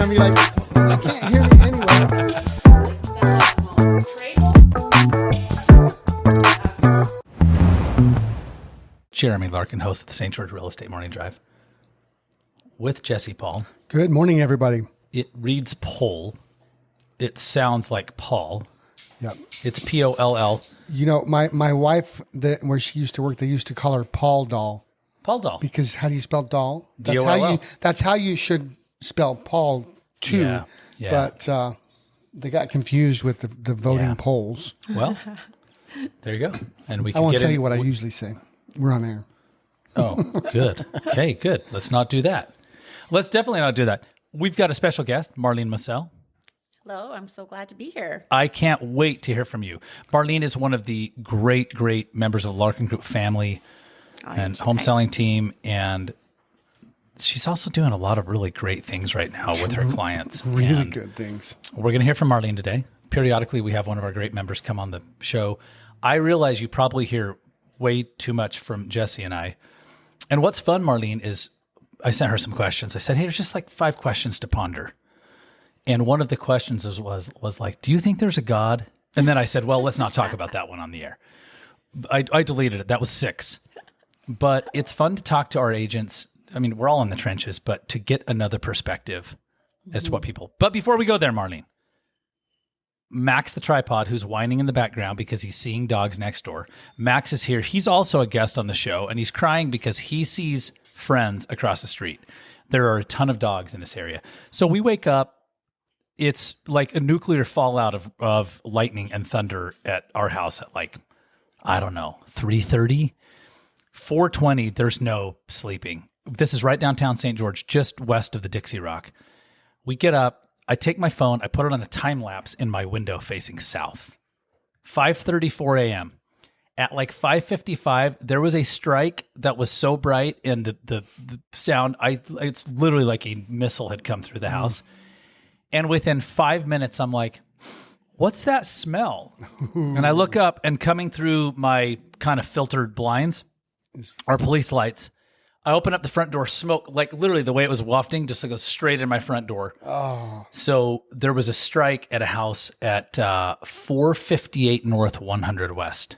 going to be like, I can't hear me anyway. Jeremy Larkin, host of the St. George Real Estate Morning Drive, with Jesse Paul. Good morning, everybody. It reads Pole. It sounds like Paul. Yep. It's P-O-L-L. You know, my wife, where she used to work, they used to call her Paul Doll. Paul Doll. Because how do you spell doll? D-O-L-L. That's how you should spell Paul too. Yeah. But they got confused with the voting polls. Well, there you go. And we. I won't tell you what I usually say. We're on air. Oh, good. Okay, good. Let's not do that. Let's definitely not do that. We've got a special guest, Marlene Massell. Hello, I'm so glad to be here. I can't wait to hear from you. Marlene is one of the great members of the Larkin Group family and home selling team. And she's also doing a lot of really great things right now with her clients. Really good things. We're going to hear from Marlene today. Periodically, we have one of our great members come on the show. I realize you probably hear way too much from Jesse and I. And what's fun, Marlene, is I sent her some questions. I said, hey, there's just like 5 questions to ponder. And one of the questions was like, do you think there's a God? And then I said, well, let's not talk about that one on the air. I deleted it. That was 6. But it's fun to talk to our agents. I mean, we're all in the trenches, but to get another perspective as to what people. But before we go there, Marlene, Max the tripod, who's whining in the background because he's seeing dogs next door. Max is here. He's also a guest on the show, and he's crying because he sees friends across the street. There are a ton of dogs in this area. So we wake up. It's like a nuclear fallout of lightning and thunder at our house at like, I don't know, 3:30, 4:20. There's no sleeping. This is right downtown St. George, just west of the Dixie Rock. We get up. I take my phone, I put it on a time lapse in my window facing south. 5:34 a.m. At like 5:55, there was a strike that was so bright and the sound, it's literally like a missile had come through the house. And within 5 minutes, I'm like, what's that smell? And I look up, and coming through my kind of filtered blinds are police lights. I open up the front door, smoke, like literally the way it was wafting, just like goes straight in my front door. Oh. So there was a strike at a house at 458 North 100 West.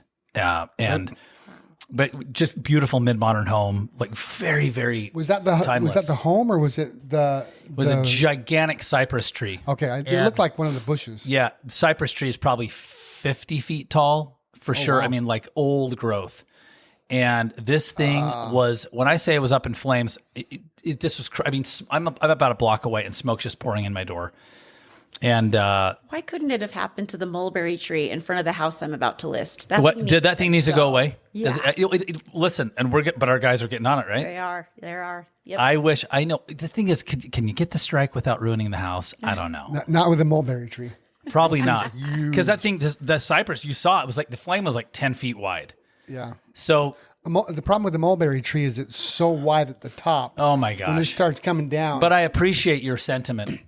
But just beautiful mid-modern home, like very, very Was that the home, or was it the... It was a gigantic cypress tree. Okay, it looked like one of the bushes. Yeah, cypress tree is probably 50 feet tall for sure. Wow. I mean, like old growth. And this thing was, when I say it was up in flames, this was, I mean, I'm about a block away and smoke's just pouring in my door. And why couldn't it have happened to the mulberry tree in front of the house I'm about to list? That thing needs to go away? Yeah. Listen, and but our guys are getting on it, right? They are. Yep. I know. The thing is, can you get the strike without ruining the house? I don't know. Not with a mulberry tree. Probably not. Because that thing, the cypress, you saw, it was like, the flame was like 10 feet wide. Yeah. So the problem with the mulberry tree is it's so wide at the top. Oh my gosh. When it starts coming down. But I appreciate your sentiment,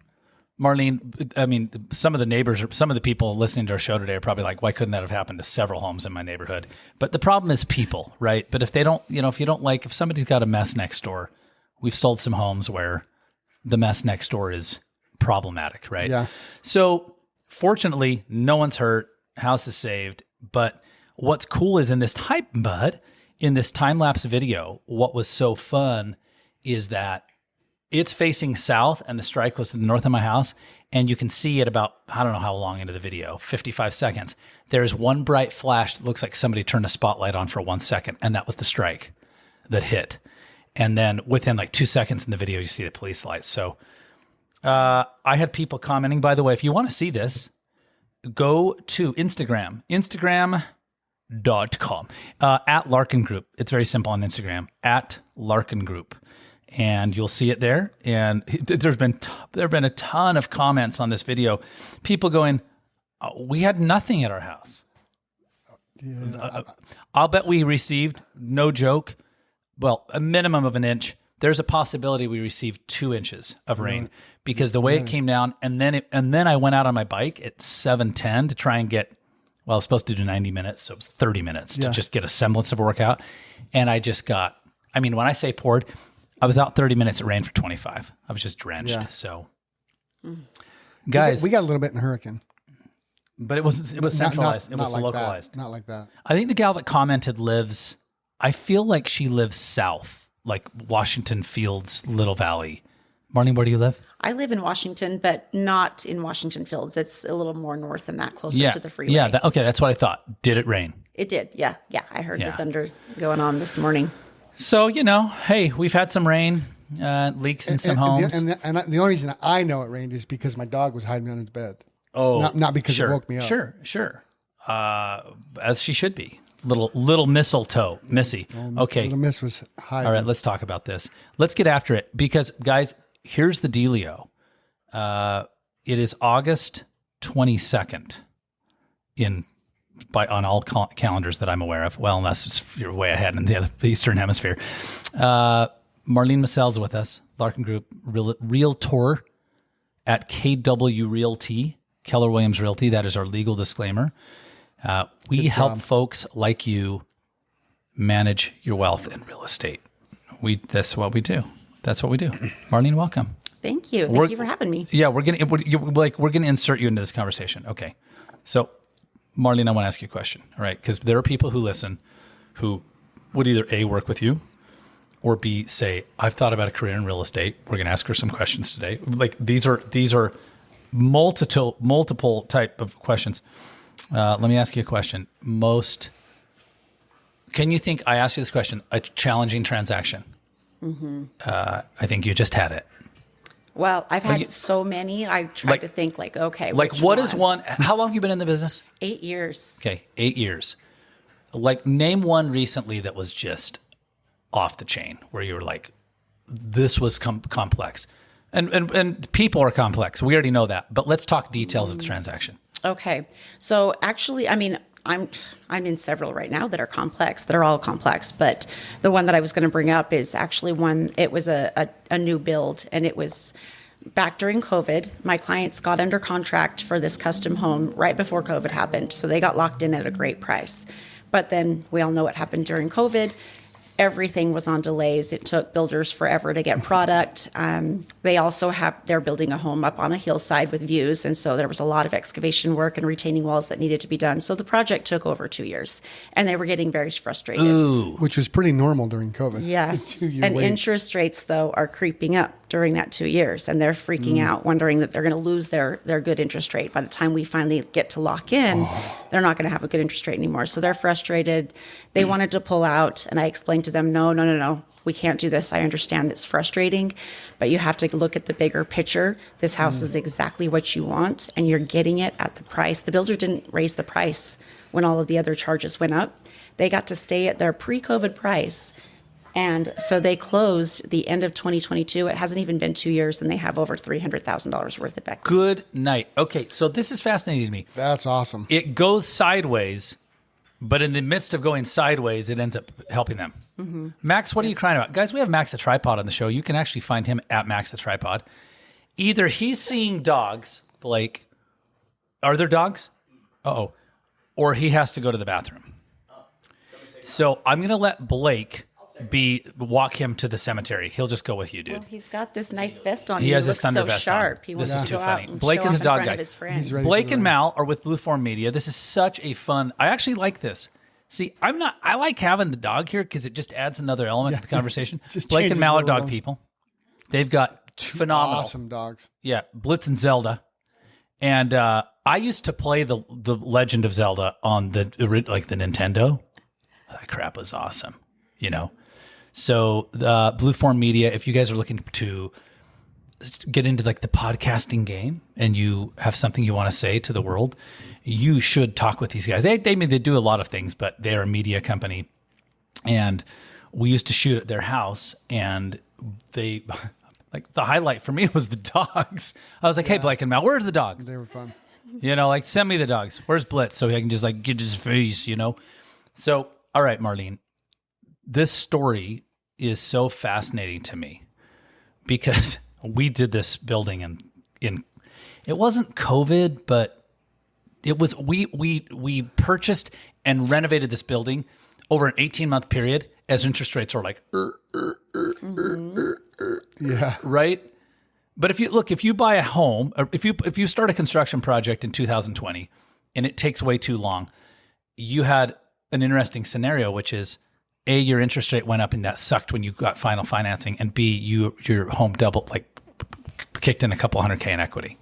Marlene. I mean, some of the neighbors, or some of the people listening to our show today are probably like, why couldn't that have happened to several homes in my neighborhood? But the problem is people, right? But if they don't, if somebody's got a mess next door, we've sold some homes where the mess next door is problematic, right? Yeah. So fortunately, no one's hurt. House is saved. But what's cool is in this time-lapse video, what was so fun is that it's facing south and the strike was to the north of my house. And you can see at about, I don't know how long into the video, 55 seconds, there's one bright flash that looks like somebody turned a spotlight on for 1 second. And that was the strike that hit. And then within like 2 seconds in the video, you see the police lights. So I had people commenting, by the way, if you want to see this, go to Instagram. Instagram.com at Larkin Group. It's very simple on Instagram, at Larkin Group. And you'll see it there. And there have been a ton of comments on this video. People going, we had nothing at our house. Yeah. I'll bet we received, no joke, well, a minimum of an inch. There's a possibility we received 2 inches of rain because the way it came down, and then I went out on my bike at 7:10 to try and get, well, I was supposed to do 90 minutes, so it was 30 minutes to just get a semblance of a workout. And I just got, I mean, when I say poured, I was out 30 minutes, it rained for 25. I was just drenched. Yeah. So Guys, We got a little bit in Hurricane. but it was centralized. It was like localized. That. Not like that. I think the gal that commented I feel like she lives south, like Washington Fields, Little Valley. Marlene, where do you live? I live in Washington, but not in Washington Fields. It's a little more north than that, closer to the freeway. Yeah. Okay. That's what I thought. Did it rain? It did. Yeah. Yeah. I heard Yeah. the thunder going on this morning. So, hey, we've had some rain, leaks in some homes. And the only reason I know it rained is because my dog was hiding under his bed. Oh, not because sure, it woke me up. Sure. As she should be. Little mistletoe, Missy. Okay. Little Miss was hiding. All right, let's talk about this. Let's get after it because, guys, here's the dealio. It is August 22nd on all calendars that I'm aware of. Well, unless you're way ahead in the Eastern Hemisphere. Marlene Massell's with us, Larkin Group Realtor at KW Realty, Keller Williams Realty. That is our legal disclaimer. We help folks like you manage your wealth in real estate. That's what we do. Marlene, welcome. Thank you. Thank you for having me. Yeah, we're gonna insert you into this conversation. Okay, so Marlene, I want to ask you a question. All right, because there are people who listen who would either A, work with you, or B, say, I've thought about a career in real estate. We're gonna ask her some questions today. Like these are multiple type of questions. Let me ask you a question. Can you think? I asked you this question. A challenging transaction. Mm-hmm. I think you just had it. Well, I've had so many. I try to think okay. Like what is one? How long have you been in the business? 8 years. Okay, 8 years. Like name one recently that was just off the chain where you were like, this was complex. And people are complex. We already know that. But let's talk details of the transaction. Okay. So actually, I mean, I'm in several right now that are complex. They're all complex, but the one that I was going to bring up is actually one. It was a new build, and it was back during COVID. My clients got under contract for this custom home right before COVID happened, so they got locked in at a great price. But then we all know what happened during COVID. Everything was on delays. It took builders forever to get product. They also they're building a home up on a hillside with views. And so there was a lot of excavation work and retaining walls that needed to be done. So the project took over 2 years and they were getting very frustrated. Ooh. Which was pretty normal during COVID. Yes. And interest rates, though, are creeping up during that 2 years. And they're freaking out, wondering that they're going to lose their good interest rate. By the time we finally get to lock in, they're not going to have a good interest rate anymore. So they're frustrated. They wanted to pull out. And I explained to them, no. We can't do this. I understand it's frustrating, but you have to look at the bigger picture. This house is exactly what you want, and you're getting it at the price. The builder didn't raise the price when all of the other charges went up. They got to stay at their pre-COVID price. And so they closed the end of 2022. It hasn't even been 2 years, and they have over $300,000 worth of equity. Good night. Okay, so this is fascinating to me. That's awesome. It goes sideways, but in the midst of going sideways, it ends up helping them. Mm-hmm. Max, what are you crying about? Guys, we have Max the Tripod on the show. You can actually find him at Max the Tripod. Either he's seeing dogs, Blake. Are there dogs? Uh-oh. Or he has to go to the bathroom. So I'm going to let Blake walk him to the cemetery. He'll just go with you, dude. Well, he's got this nice vest on. He has his thunder so vest sharp. on. He This wants is to too go funny. out and Blake show is a off in dog front guy. of his friends. Blake and Mal are with Blueform Media. This is such a fun. I actually like this. See, I like having the dog here because it just adds another element to the conversation. Blake and Mal are dog people. They've got phenomenal, awesome dogs. Yeah, Blitz and Zelda. And I used to play the Legend of Zelda on the Nintendo. That crap was awesome, So Blueform Media, if you guys are looking to get into like the podcasting game and you have something you want to say to the world, you should talk with these guys. They do a lot of things, but they're a media company. And we used to shoot at their house, and they like the highlight for me was the dogs. I was like, hey, Blake and Mal, where's the dogs? They were fun. Send me the dogs. Where's Blitz? So I can just get his face, So, all right, Marlene, this story is so fascinating to me because we did this building in it wasn't COVID, but it was we purchased and renovated this building over an 18-month period as interest rates are like Yeah. Right? But if you buy a home, or if you start a construction project in 2020 and it takes way too long, you had an interesting scenario, which is A, your interest rate went up and that sucked when you got final financing, and B, your home doubled, like kicked in a couple $100K in equity.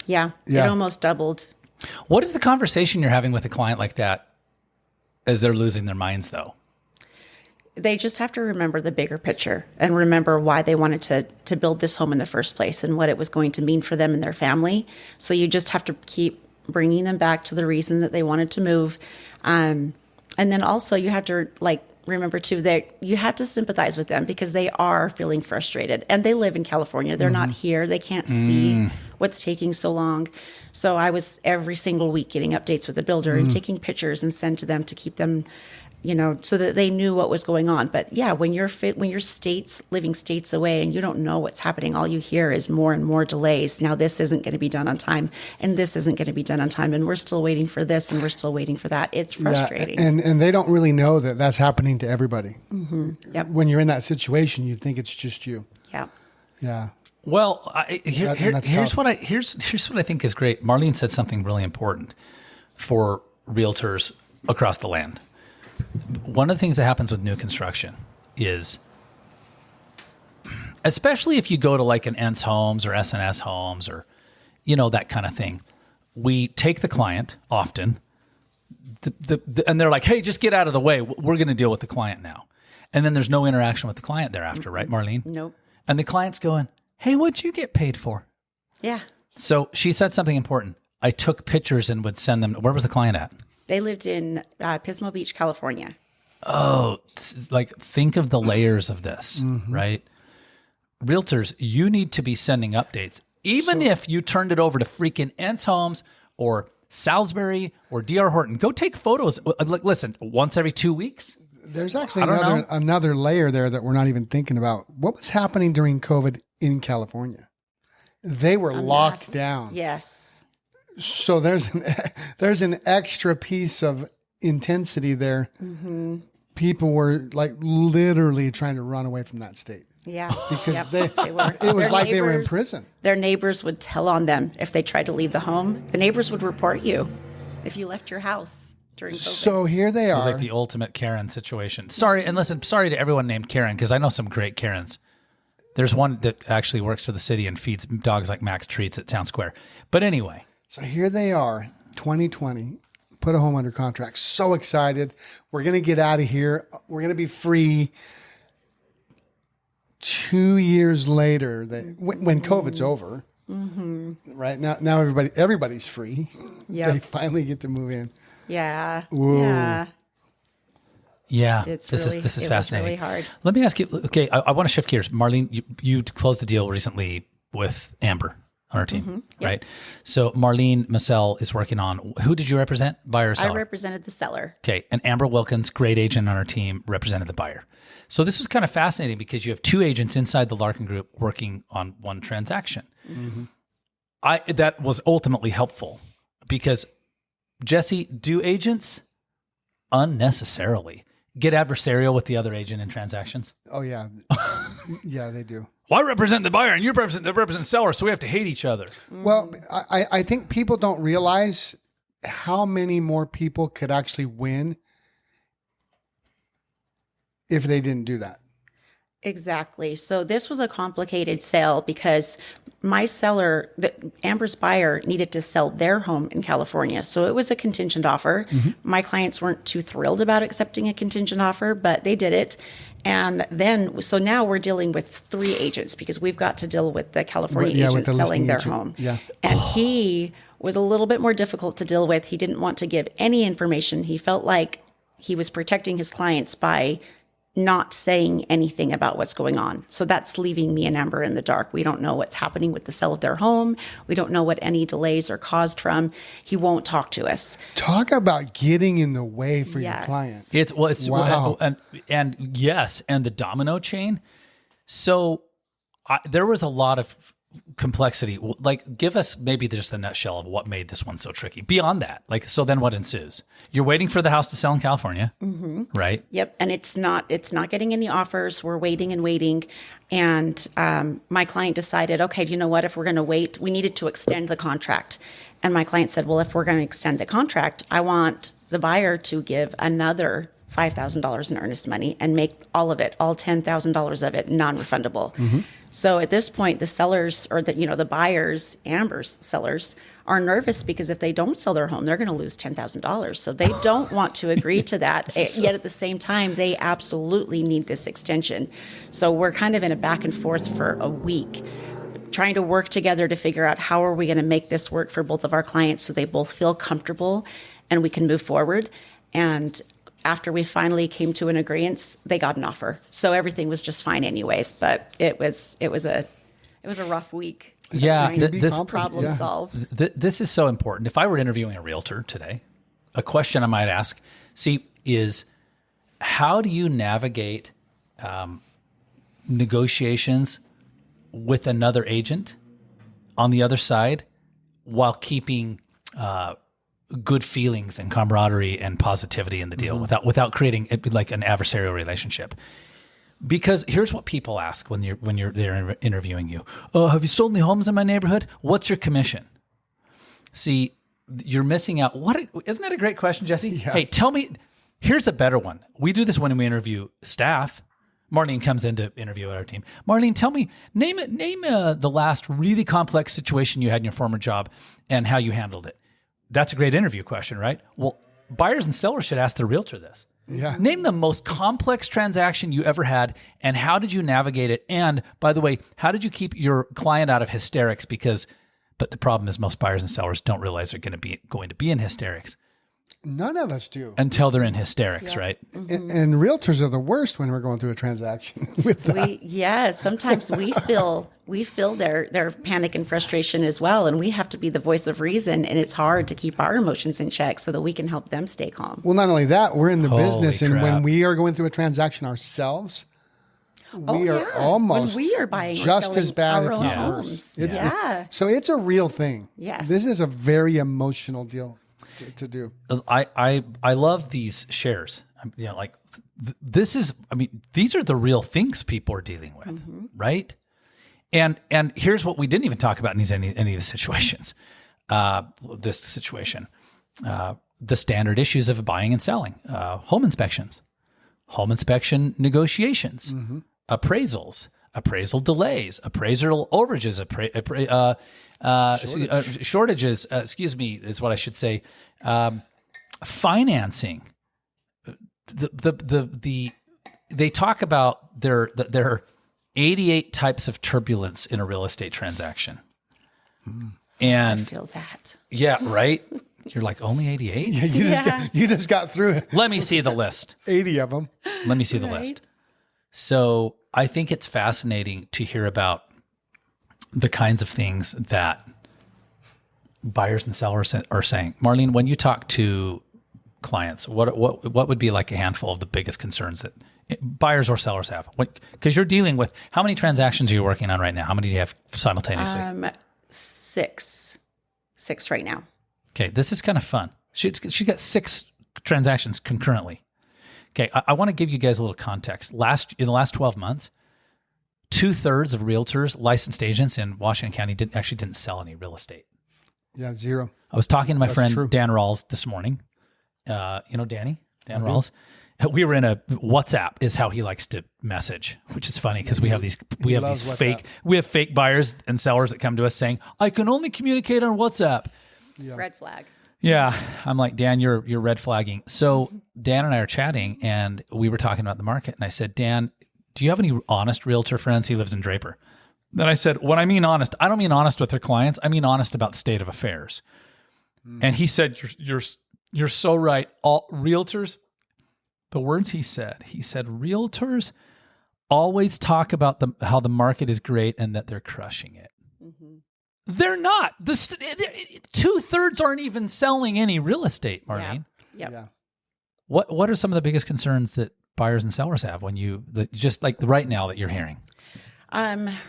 Yeah, it almost doubled. What is the conversation you're having with a client like that as they're losing their minds, though? They just have to remember the bigger picture and remember why they wanted to build this home in the first place and what it was going to mean for them and their family. So you just have to keep bringing them back to the reason that they wanted to move. And then also you have to remember too that you have to sympathize with them because they are feeling frustrated and they live in California. They're not here. They can't see what's taking so long. So I was every single week getting updates with the builder and taking pictures and send to them to keep them, so that they knew what was going on. But yeah, when you're living states away and you don't know what's happening, all you hear is more and more delays. Now this isn't going to be done on time, and this isn't going to be done on time, and we're still waiting for this, and we're still waiting for that. It's frustrating. Yeah, and they don't really know that that's happening to everybody. Yep. When you're in that situation, you think it's just you. Yeah. Yeah. Well, here's what I think is great. Marlene said something really important for realtors across the land. One of the things that happens with new construction is, especially if you go to like an Ents Homes or SNS Homes or, that kind of thing, we take the client often, and they're like, hey, just get out of the way. We're going to deal with the client now. And then there's no interaction with the client thereafter, right, Marlene? Nope. And the client's going, hey, what'd you get paid for? Yeah. So she said something important. I took pictures and would send them. Where was the client at? They lived in Pismo Beach, California. Oh, think of the layers of this, right? Realtors, you need to be sending updates. Even if you turned it over to freaking Ents Homes or Salisbury or D.R. Horton, go take photos. Listen, once every 2 weeks. There's actually another layer there that we're not even thinking about. What was happening during COVID in California? They were locked down. Yes. So there's an extra piece of intensity there. People were like literally trying to run away from that state. Yeah, because they were. It was like they were in prison. Their neighbors would tell on them if they tried to leave the home. The neighbors would report you if you left your house during COVID. So here they are. It was like the ultimate Karen situation. Sorry, and listen, sorry to everyone named Karen, because I know some great Karens. There's one that actually works for the city and feeds dogs like Max treats at Town Square. But anyway. So here they are, 2020, put a home under contract. So excited. We're going to get out of here. We're going to be free. 2 years later, when COVID's over, right now everybody's free. Yep. They finally get to move in. Yeah. Whoa. Yeah. Yeah, This is fascinating. Really hard. Let me ask you. Okay, I want to shift gears. Marlene, you closed the deal recently with Amber on our team, Yep. right? So Marlene Massell is working on. Who did you represent? Buyer or seller? I represented the seller. Okay, and Amber Wilkins, great agent on our team, represented the buyer. So this was kind of fascinating because you have two agents inside the Larkin group working on one transaction. That was ultimately helpful because, Jesse, do agents unnecessarily get adversarial with the other agent in transactions? Oh, yeah. Yeah, they do. Well, I represent the buyer and you represent the seller, so we have to hate each other. Well, I think people don't realize how many more people could actually win if they didn't do that. Exactly. So this was a complicated sale because my seller, Amber's buyer, needed to sell their home in California. So it was a contingent offer. My clients weren't too thrilled about accepting a contingent offer, but they did it. And then, so now we're dealing with three agents because we've got to deal with the California agent selling their home. Yeah. And he was a little bit more difficult to deal with. He didn't want to give any information. He felt like he was protecting his clients by not saying anything about what's going on. So that's leaving me and Amber in the dark. We don't know what's happening with the sale of their home. We don't know what any delays are caused from. He won't talk to us. Talk about getting in the way for your client. Wow. And yes, and the domino chain. So there was a lot of complexity, like give us maybe just a nutshell of what made this one so tricky. Beyond that, like, so then what ensues? You're waiting for the house to sell in California, right? Yep. And it's not getting any offers. We're waiting and waiting. And my client decided, okay, you know what? If we're going to wait, we needed to extend the contract. And my client said, well, if we're going to extend the contract, I want the buyer to give another $5,000 in earnest money and make all $10,000 of it non-refundable. So at this point, the sellers, or the buyers, Amber's sellers, are nervous because if they don't sell their home, they're going to lose $10,000. So they don't want to agree to that. Yet at the same time, they absolutely need this extension. So we're kind of in a back and forth for a week, trying to work together to figure out how are we going to make this work for both of our clients so they both feel comfortable and we can move forward. And after we finally came to an agreement, they got an offer. So everything was just fine anyways, but it was a rough week. Yeah, trying to this problem solve. This is so important. If I were interviewing a realtor today, a question I might ask, is how do you navigate negotiations with another agent on the other side while keeping good feelings and camaraderie and positivity in the deal without creating like an adversarial relationship? Because here's what people ask when they're interviewing you. Have you sold any homes in my neighborhood? What's your commission? See, you're missing out. Isn't that a great question, Jesse? Yeah. Hey, tell me, here's a better one. We do this when we interview staff. Marlene comes in to interview our team. Marlene, tell me, name the last really complex situation you had in your former job and how you handled it. That's a great interview question, right? Well, buyers and sellers should ask their realtor this. Yeah. Name the most complex transaction you ever had, and how did you navigate it? And by the way, how did you keep your client out of hysterics? But the problem is most buyers and sellers don't realize they're going to be in hysterics. None of us do. Until they're in hysterics, right? And realtors are the worst when we're going through a transaction with that. Sometimes we feel their panic and frustration as well, and we have to be the voice of reason, and it's hard to keep our emotions in check so that we can help them stay calm. Well, not only that, we're in the Holy business, and crap. when we are going through a transaction ourselves, we are almost when we are buying or just selling as bad, our if own not homes. worse. So it's a real thing. Yes. This is a very emotional deal to do. I love these shares. These are the real things people are dealing with, right? And here's what we didn't even talk about in any of the situations. This situation, the standard issues of buying and selling, home inspections, home inspection negotiations, appraisals, appraisal delays, appraisal overages, shortages. Excuse me, is what I should say. Financing. They talk about there are 88 types of turbulence in a real estate transaction. And I feel that. Yeah, right. You're like, only 88? Yeah, you just got through it. Let me see the list. 80 of them. Let me see the list. So I think it's fascinating to hear about the kinds of things that buyers and sellers are saying. Marlene, when you talk to clients, what would be like a handful of the biggest concerns that buyers or sellers have? Because you're dealing with, how many transactions are you working on right now? How many do you have simultaneously? 6 right now. Okay, this is kind of fun. She got 6 transactions concurrently. Okay, I want to give you guys a little context. In the last 12 months, 2/3 of realtors, licensed agents in Washington County didn't sell any real estate. Yeah, 0. I was talking to my friend true. Dan Rawls this morning. Dan Rawls. We were in a WhatsApp is how he likes to message, which is funny because we have these fake buyers and sellers that come to us saying, I can only communicate on WhatsApp. Yeah. Red flag. Yeah. I'm like, Dan, you're red flagging. So Dan and I are chatting and we were talking about the market. And I said, Dan, do you have any honest realtor friends? He lives in Draper. Then I said, when I mean honest, I don't mean honest with their clients. I mean honest about the state of affairs. And he said, you're so right. All realtors, the words he said, realtors always talk about how the market is great and that they're crushing it. Mm-hmm. They're not. 2/3 aren't even selling any real estate, Marlene. Yeah. What are some of the biggest concerns that buyers and sellers have just like right now that you're hearing?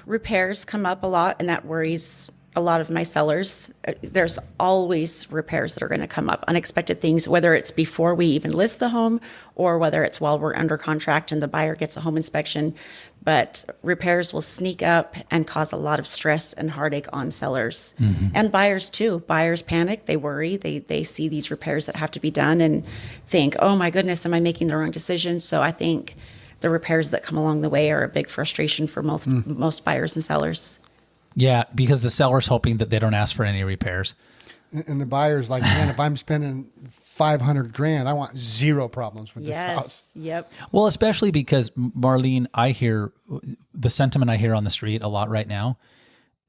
Repairs come up a lot, and that worries a lot of my sellers. There's always repairs that are going to come up, unexpected things, whether it's before we even list the home or whether it's while we're under contract and the buyer gets a home inspection. But repairs will sneak up and cause a lot of stress and heartache on sellers and buyers too. Buyers panic, they worry, they see these repairs that have to be done and think, oh my goodness, am I making the wrong decision? So I think the repairs that come along the way are a big frustration for most buyers and sellers. Yeah, because the seller's hoping that they don't ask for any repairs. And the buyer's like, man, if I'm spending $500,000, I want zero problems with this house. Yep. Well, especially because, Marlene, I hear the sentiment I hear on the street a lot right now,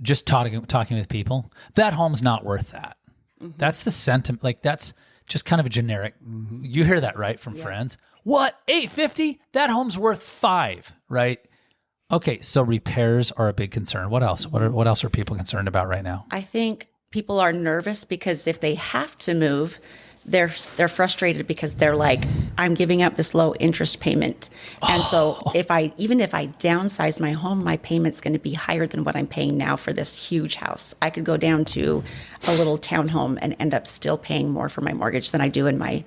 just talking with people, that home's not worth that. That's the sentiment. Like, that's just kind of a generic. You hear that, right, from friends? What, $850? That home's worth $5, right? Okay, so repairs are a big concern. What else? What else are people concerned about right now? I think people are nervous because if they have to move, they're frustrated because they're like, I'm giving up this low interest payment. And so even if I downsize my home, my payment's going to be higher than what I'm paying now for this huge house. I could go down to a little townhome and end up still paying more for my mortgage than I do in my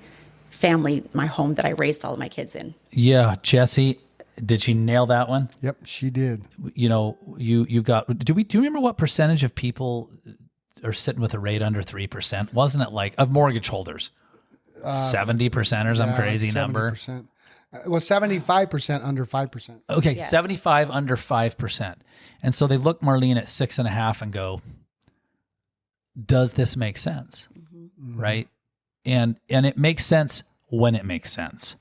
family, my home that I raised all of my kids in. Yeah, Jesse, did she nail that one? Yep, she did. You know, you got. Do you remember what percentage of people are sitting with a rate under 3%? Wasn't it like of mortgage holders? 70% or some crazy 70%. Number. Well, 75% under 5%. Okay, yes. 75 under 5%. And so they look, Marlene, at 6.5 and go, does this make sense? Right? And it makes sense when it makes sense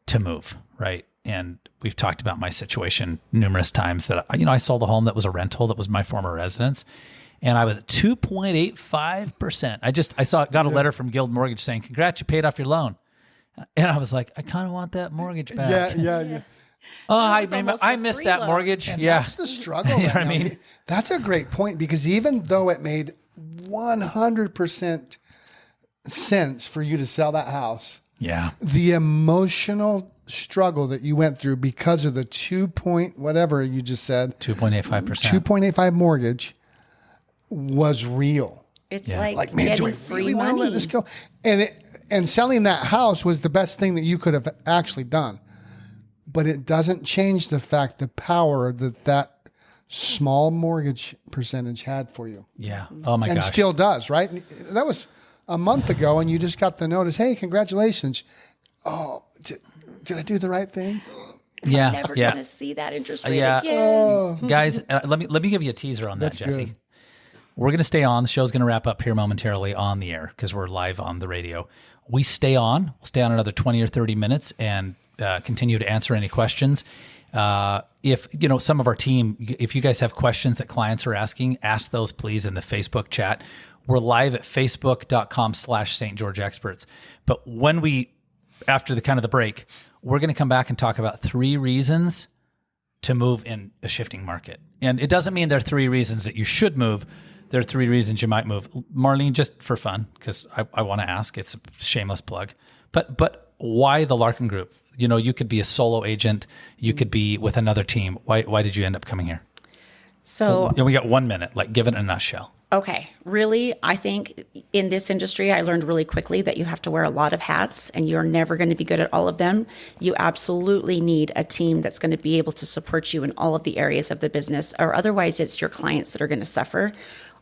to move, right? And we've talked about my situation numerous times that, I sold a home that was a rental that was my former residence. And I was at 2.85%. I got a letter from Guild Mortgage saying, congrats, you paid off your loan. And I was like, I kind of want that mortgage back. Yeah. Oh, I missed that mortgage. And yeah. That's the struggle. You know what I mean? That's a great point, because even though it made 100% sense for you to sell that house, the emotional struggle that you went through because of the 2.85 mortgage was real. It's like, man, do I really want to let this go? And selling that house was the best thing that you could have actually done. But it doesn't change the fact, the power that small mortgage percentage had for you. Yeah. Oh my gosh. And still does, right? That was a month ago, and you just got the notice, hey, congratulations. Oh, did I do the right thing? Yeah. I'm never going to see that interest rate again. Guys, let me give you a teaser on that, Jesse. Good. We're going to stay on. The show's going to wrap up here momentarily on the air because we're live on the radio. We stay on. We'll stay on another 20 or 30 minutes and continue to answer any questions. If some of our team, if you guys have questions that clients are asking, ask those please in the Facebook chat. We're live at facebook.com/St. George Experts. But after the break, we're going to come back and talk about 3 reasons to move in a shifting market. And it doesn't mean there are 3 reasons that you should move. There are 3 reasons you might move. Marlene, just for fun, because I want to ask, it's a shameless plug, but why the Larkin Group? You could be a solo agent. You could be with another team. Why did you end up coming here? So we got 1 minute, give it in a nutshell. Okay. Really, I think in this industry, I learned really quickly that you have to wear a lot of hats and you're never going to be good at all of them. You absolutely need a team that's going to be able to support you in all of the areas of the business, or otherwise it's your clients that are going to suffer.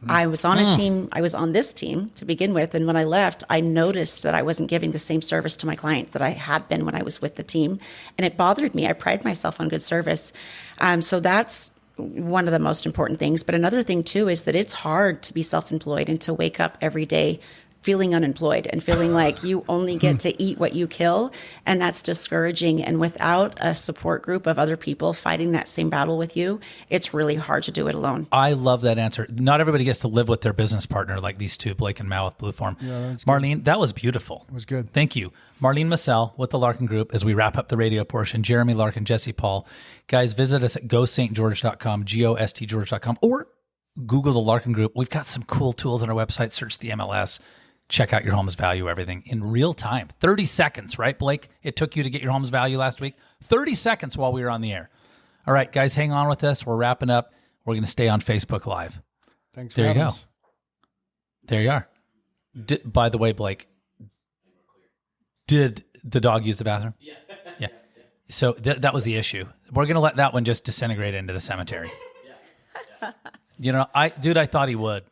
I was on this team to begin with. And when I left, I noticed that I wasn't giving the same service to my clients that I had been when I was with the team. And it bothered me. I pride myself on good service. So that's one of the most important things. But another thing too is that it's hard to be self-employed and to wake up every day feeling unemployed and feeling like you only get to eat what you kill. And that's discouraging. And without a support group of other people fighting that same battle with you, it's really hard to do it alone. I love that answer. Not everybody gets to live with their business partner like these two, Blake and Mal with Blueform. Yeah, Marlene, that was beautiful. It was good. Thank you. Marlene Massell with the Larkin Group as we wrap up the radio portion. Jeremy Larkin, Jesse Paul. Guys, visit us at gostgeorge.com, GOSTgeorge.com, or Google the Larkin Group. We've got some cool tools on our website. Search the MLS. Check out your home's value, everything in real time. 30 seconds, right, Blake? It took you to get your home's value last week? 30 seconds while we were on the air. All right, guys, hang on with us. We're wrapping up. We're going to stay on Facebook Live. Thanks for There you having go. us. There you are. By the way, Blake, did the dog use the bathroom? Yeah. So that was the issue. We're going to let that one just disintegrate into the cemetery. You know, I thought he would.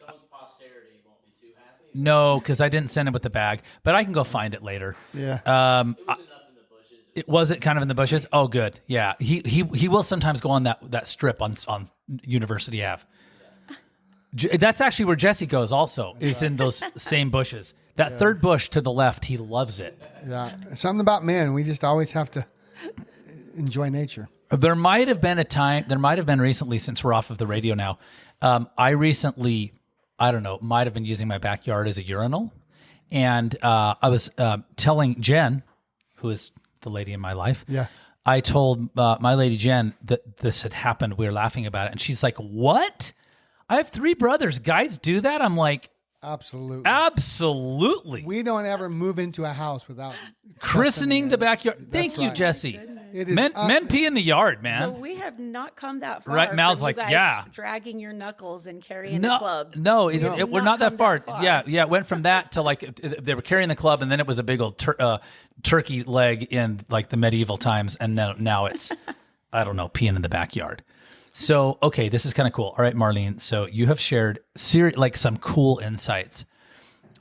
Someone's posterity won't be too happy. No, because I didn't send him with the bag, but I can go find it later. Yeah. It was enough in the bushes. It was it kind of in the bushes. Oh, good. Yeah, he will sometimes go on that strip on University Ave. That's actually where Jesse goes. Also, is in those same bushes. That third bush to the left, he loves it. Yeah. Something about men. We just always have to enjoy nature. There might have been a time. There might have been recently, since we're off of the radio now. I don't know, might have been using my backyard as a urinal, and I was telling Jen, who is the lady in my life. Yeah. I told my lady Jen that this had happened. We were laughing about it, and she's like, "What? I have 3 brothers. Guys do that?" I'm like, Absolutely. "Absolutely." We don't ever move into a house without Christening the backyard. Thank you, right. Jesse. It is Men pee in the yard, man. So we have not come that far. Right, Mal's from like, you guys yeah. dragging your knuckles and carrying a club. No, have we're not that far. Yeah, it went from that to like they were carrying the club, and then it was a big old turkey leg in like the medieval times, and then now it's I don't know, peeing in the backyard. So okay, this is kind of cool. All right, Marlene. So you have shared like some cool insights.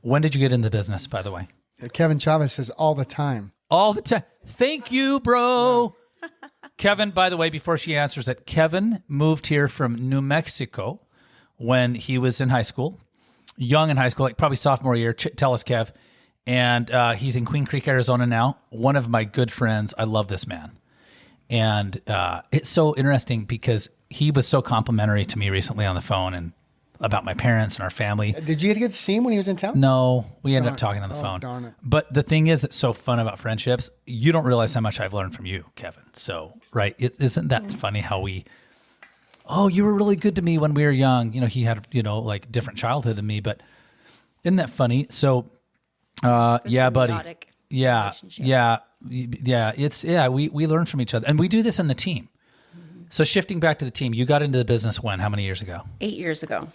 When did you get into the business, by the way? Kevin Chavez says all the time. All the time. Thank you, bro. Kevin, by the way, before she answers it, Kevin moved here from New Mexico when he was in high school, young in high school, like probably sophomore year. Tell us, Kev. And he's in Queen Creek, Arizona now. One of my good friends. I love this man. And it's so interesting because he was so complimentary to me recently on the phone and about my parents and our family. Did you get to see him when he was in town? No, we ended up talking on the phone. Darn it. But the thing is that's so fun about friendships, you don't realize how much I've learned from you, Kevin. So, right, isn't that funny how you were really good to me when we were young. You know, he had, like different childhood than me, but isn't that funny? So, yeah, buddy. Yeah, yeah. We learn from each other, and we do this in the team. So shifting back to the team, you got into the business when? How many years ago? 8 years ago.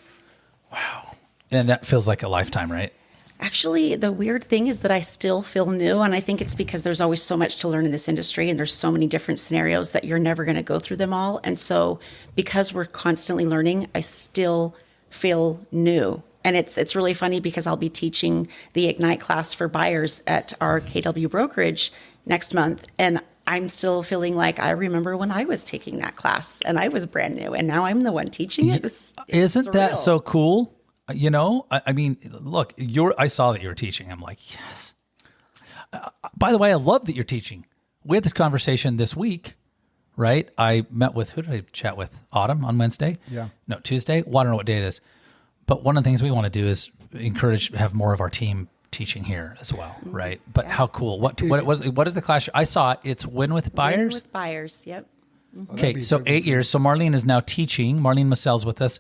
Wow. And that feels like a lifetime, right? Actually, the weird thing is that I still feel new, and I think it's because there's always so much to learn in this industry, and there's so many different scenarios that you're never going to go through them all. And so because we're constantly learning, I still feel new. And it's really funny because I'll be teaching the Ignite class for buyers at our KW brokerage next month, and I'm still feeling like I remember when I was taking that class and I was brand new, and now I'm the one teaching it. Isn't that so cool? I mean, look, I saw that you were teaching. I'm like, yes. By the way, I love that you're teaching. We had this conversation this week, right? I met with, who did I chat with? Autumn on Wednesday? Yeah. No, Tuesday? Well, I don't know what day it is. But one of the things we want to do is have more of our team teaching here as well, right? But how cool. What is the class? I saw it. It's Win with Buyers? Win with Buyers, yep. Okay, so 8 years. So Marlene is now teaching. Marlene Massell's with us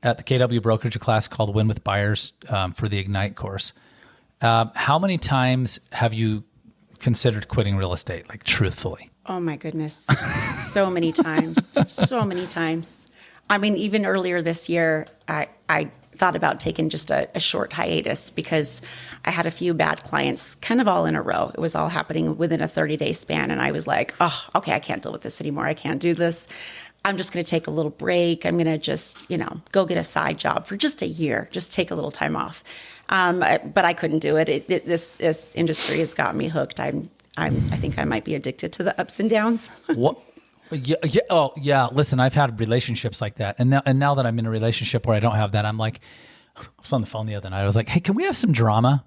at the KW brokerage, a class called Win with Buyers for the Ignite course. How many times have you considered quitting real estate, like truthfully? Oh my goodness. So many times. So many times. I mean, even earlier this year, I thought about taking just a short hiatus because I had a few bad clients kind of all in a row. It was all happening within a 30-day span. And I was like, oh, okay, I can't deal with this anymore. I can't do this. I'm just going to take a little break. I'm going to just, go get a side job for just a year, just take a little time off. But I couldn't do it. This industry has got me hooked. I think I might be addicted to the ups and downs. What? Yeah. Oh, yeah. Listen, I've had relationships like that, and now that I'm in a relationship where I don't have that, I'm like, I was on the phone the other night. I was like, hey, can we have some drama?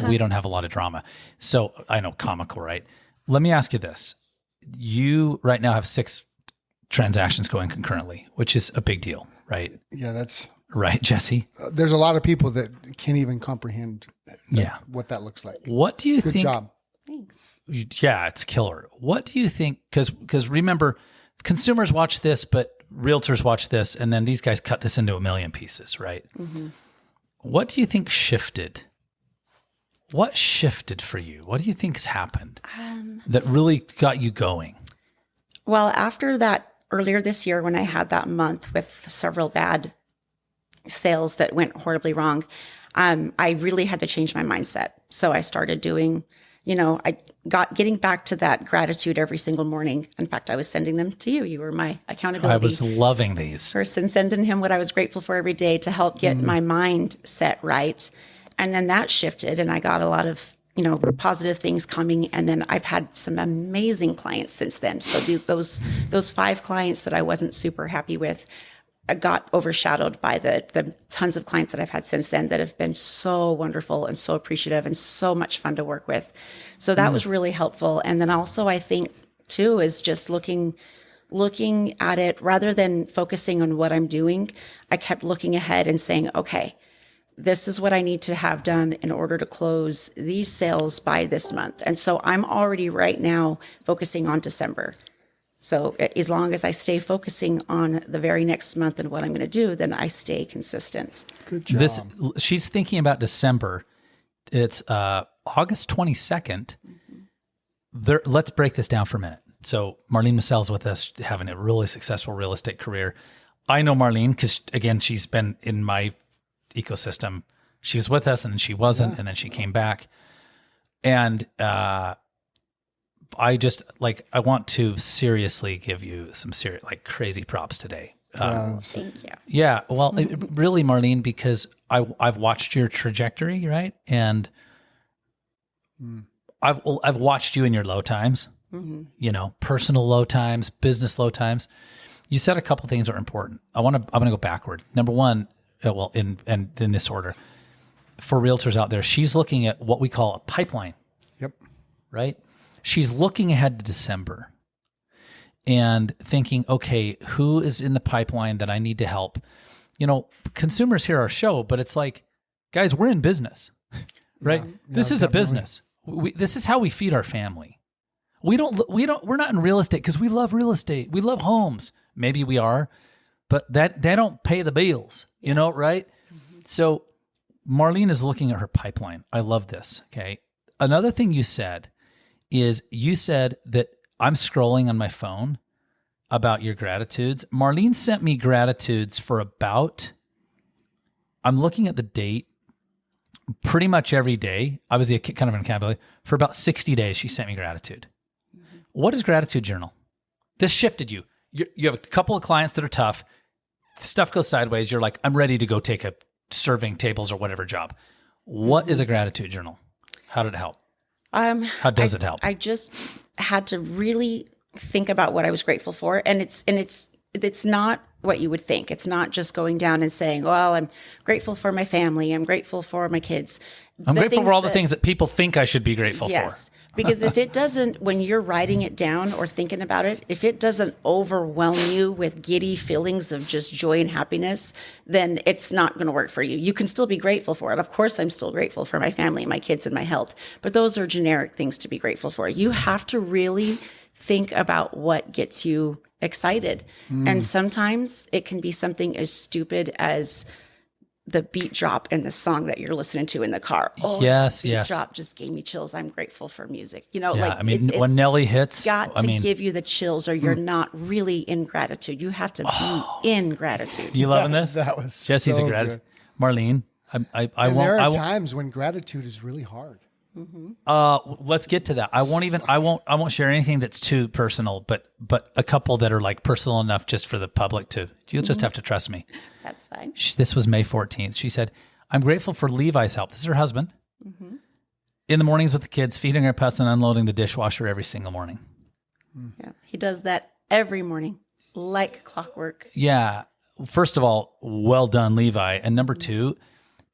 We don't have a lot of drama, so I know, comical, right? Let me ask you this: you right now have 6 transactions going concurrently, which is a big deal, right? Yeah, that's right, Jesse. There's a lot of people that can't even comprehend what that looks like. What do you think? Good job. Thanks. Yeah, it's killer. What do you think? Because remember, consumers watch this, but realtors watch this, and then these guys cut this into a million pieces, right? Mm-hmm. What do you think shifted? What shifted for you? What do you think has happened that really got you going? Well, after that, earlier this year, when I had that month with several bad sales that went horribly wrong, I really had to change my mindset. So I started doing, getting back to that gratitude every single morning. In fact, I was sending them to you. You were my accountability I was loving these. person, sending him what I was grateful for every day to help get my mind set right. And then that shifted, and I got a lot of positive things coming. And then I've had some amazing clients since then. So those 5 clients that I wasn't super happy with, I got overshadowed by the tons of clients that I've had since then that have been so wonderful and so appreciative and so much fun to work with. So that was really helpful. And then also I think too is just looking at it rather than focusing on what I'm doing. I kept looking ahead and saying, okay, this is what I need to have done in order to close these sales by this month. And so I'm already right now focusing on December. So as long as I stay focusing on the very next month and what I'm going to do, then I stay consistent. Good job. She's thinking about December. It's August 22nd. Let's break this down for a minute. So Marlene Massell's with us, having a really successful real estate career. I know Marlene because, again, she's been in my ecosystem. She was with us and then she wasn't, and then she came back. And I want to seriously give you some serious, crazy props today. Thank you. Yeah. Well, really, Marlene, because I've watched your trajectory, right? And I've watched you in your low times, personal low times, business low times. You said a couple things are important. I'm going to go backward. Number one, in this order, for realtors out there, she's looking at what we call a pipeline. Yep. Right? She's looking ahead to December and thinking, okay, who is in the pipeline that I need to help? Consumers hear our show, but it's like, guys, we're in business, right? This is definitely a business. This is how we feed our family. We're not in real estate because we love real estate. We love homes. Maybe we are, but they don't pay the bills, right? Mm-hmm. So Marlene is looking at her pipeline. I love this. Okay. Another thing you said that I'm scrolling on my phone about your gratitudes. Marlene sent me gratitudes for I'm looking at the date, pretty much every day. I was the kind of an accountability. For about 60 days, she sent me gratitude. Mm-hmm. What is gratitude journal? This shifted you. You have a couple of clients that are tough. Stuff goes sideways. You're like, I'm ready to go take a serving tables or whatever job. What is a gratitude journal? How did it help? How does it help? I just had to really think about what I was grateful for. And it's not what you would think. It's not just going down and saying, well, I'm grateful for my family. I'm grateful for my kids. I'm grateful for all the things that people think I should be grateful for. Yes. Because if it doesn't, when you're writing it down or thinking about it, if it doesn't overwhelm you with giddy feelings of just joy and happiness, then it's not going to work for you. You can still be grateful for it. Of course, I'm still grateful for my family, my kids, and my health. But those are generic things to be grateful for. You have to really think about what gets you excited. And sometimes it can be something as stupid as the beat drop in the song that you're listening to in the car. Oh, yes, beat yes. drop just gave me chills. I'm grateful for music. When Nelly hits, it's got to give you the chills, or you're not really in gratitude. You have to be in gratitude. You loving this? That was Jesse's so a gratitude. good. Marlene, There are times when gratitude is really hard. Let's get to that. I won't share anything that's too personal, but a couple that are like personal enough just for the public to. You'll just have to trust me. That's fine. This was May 14th. She said, "I'm grateful for Levi's help." This is her husband. In the mornings with the kids, feeding our pets and unloading the dishwasher every single morning. Yeah, he does that every morning, like clockwork. Yeah. First of all, well done, Levi. And number two,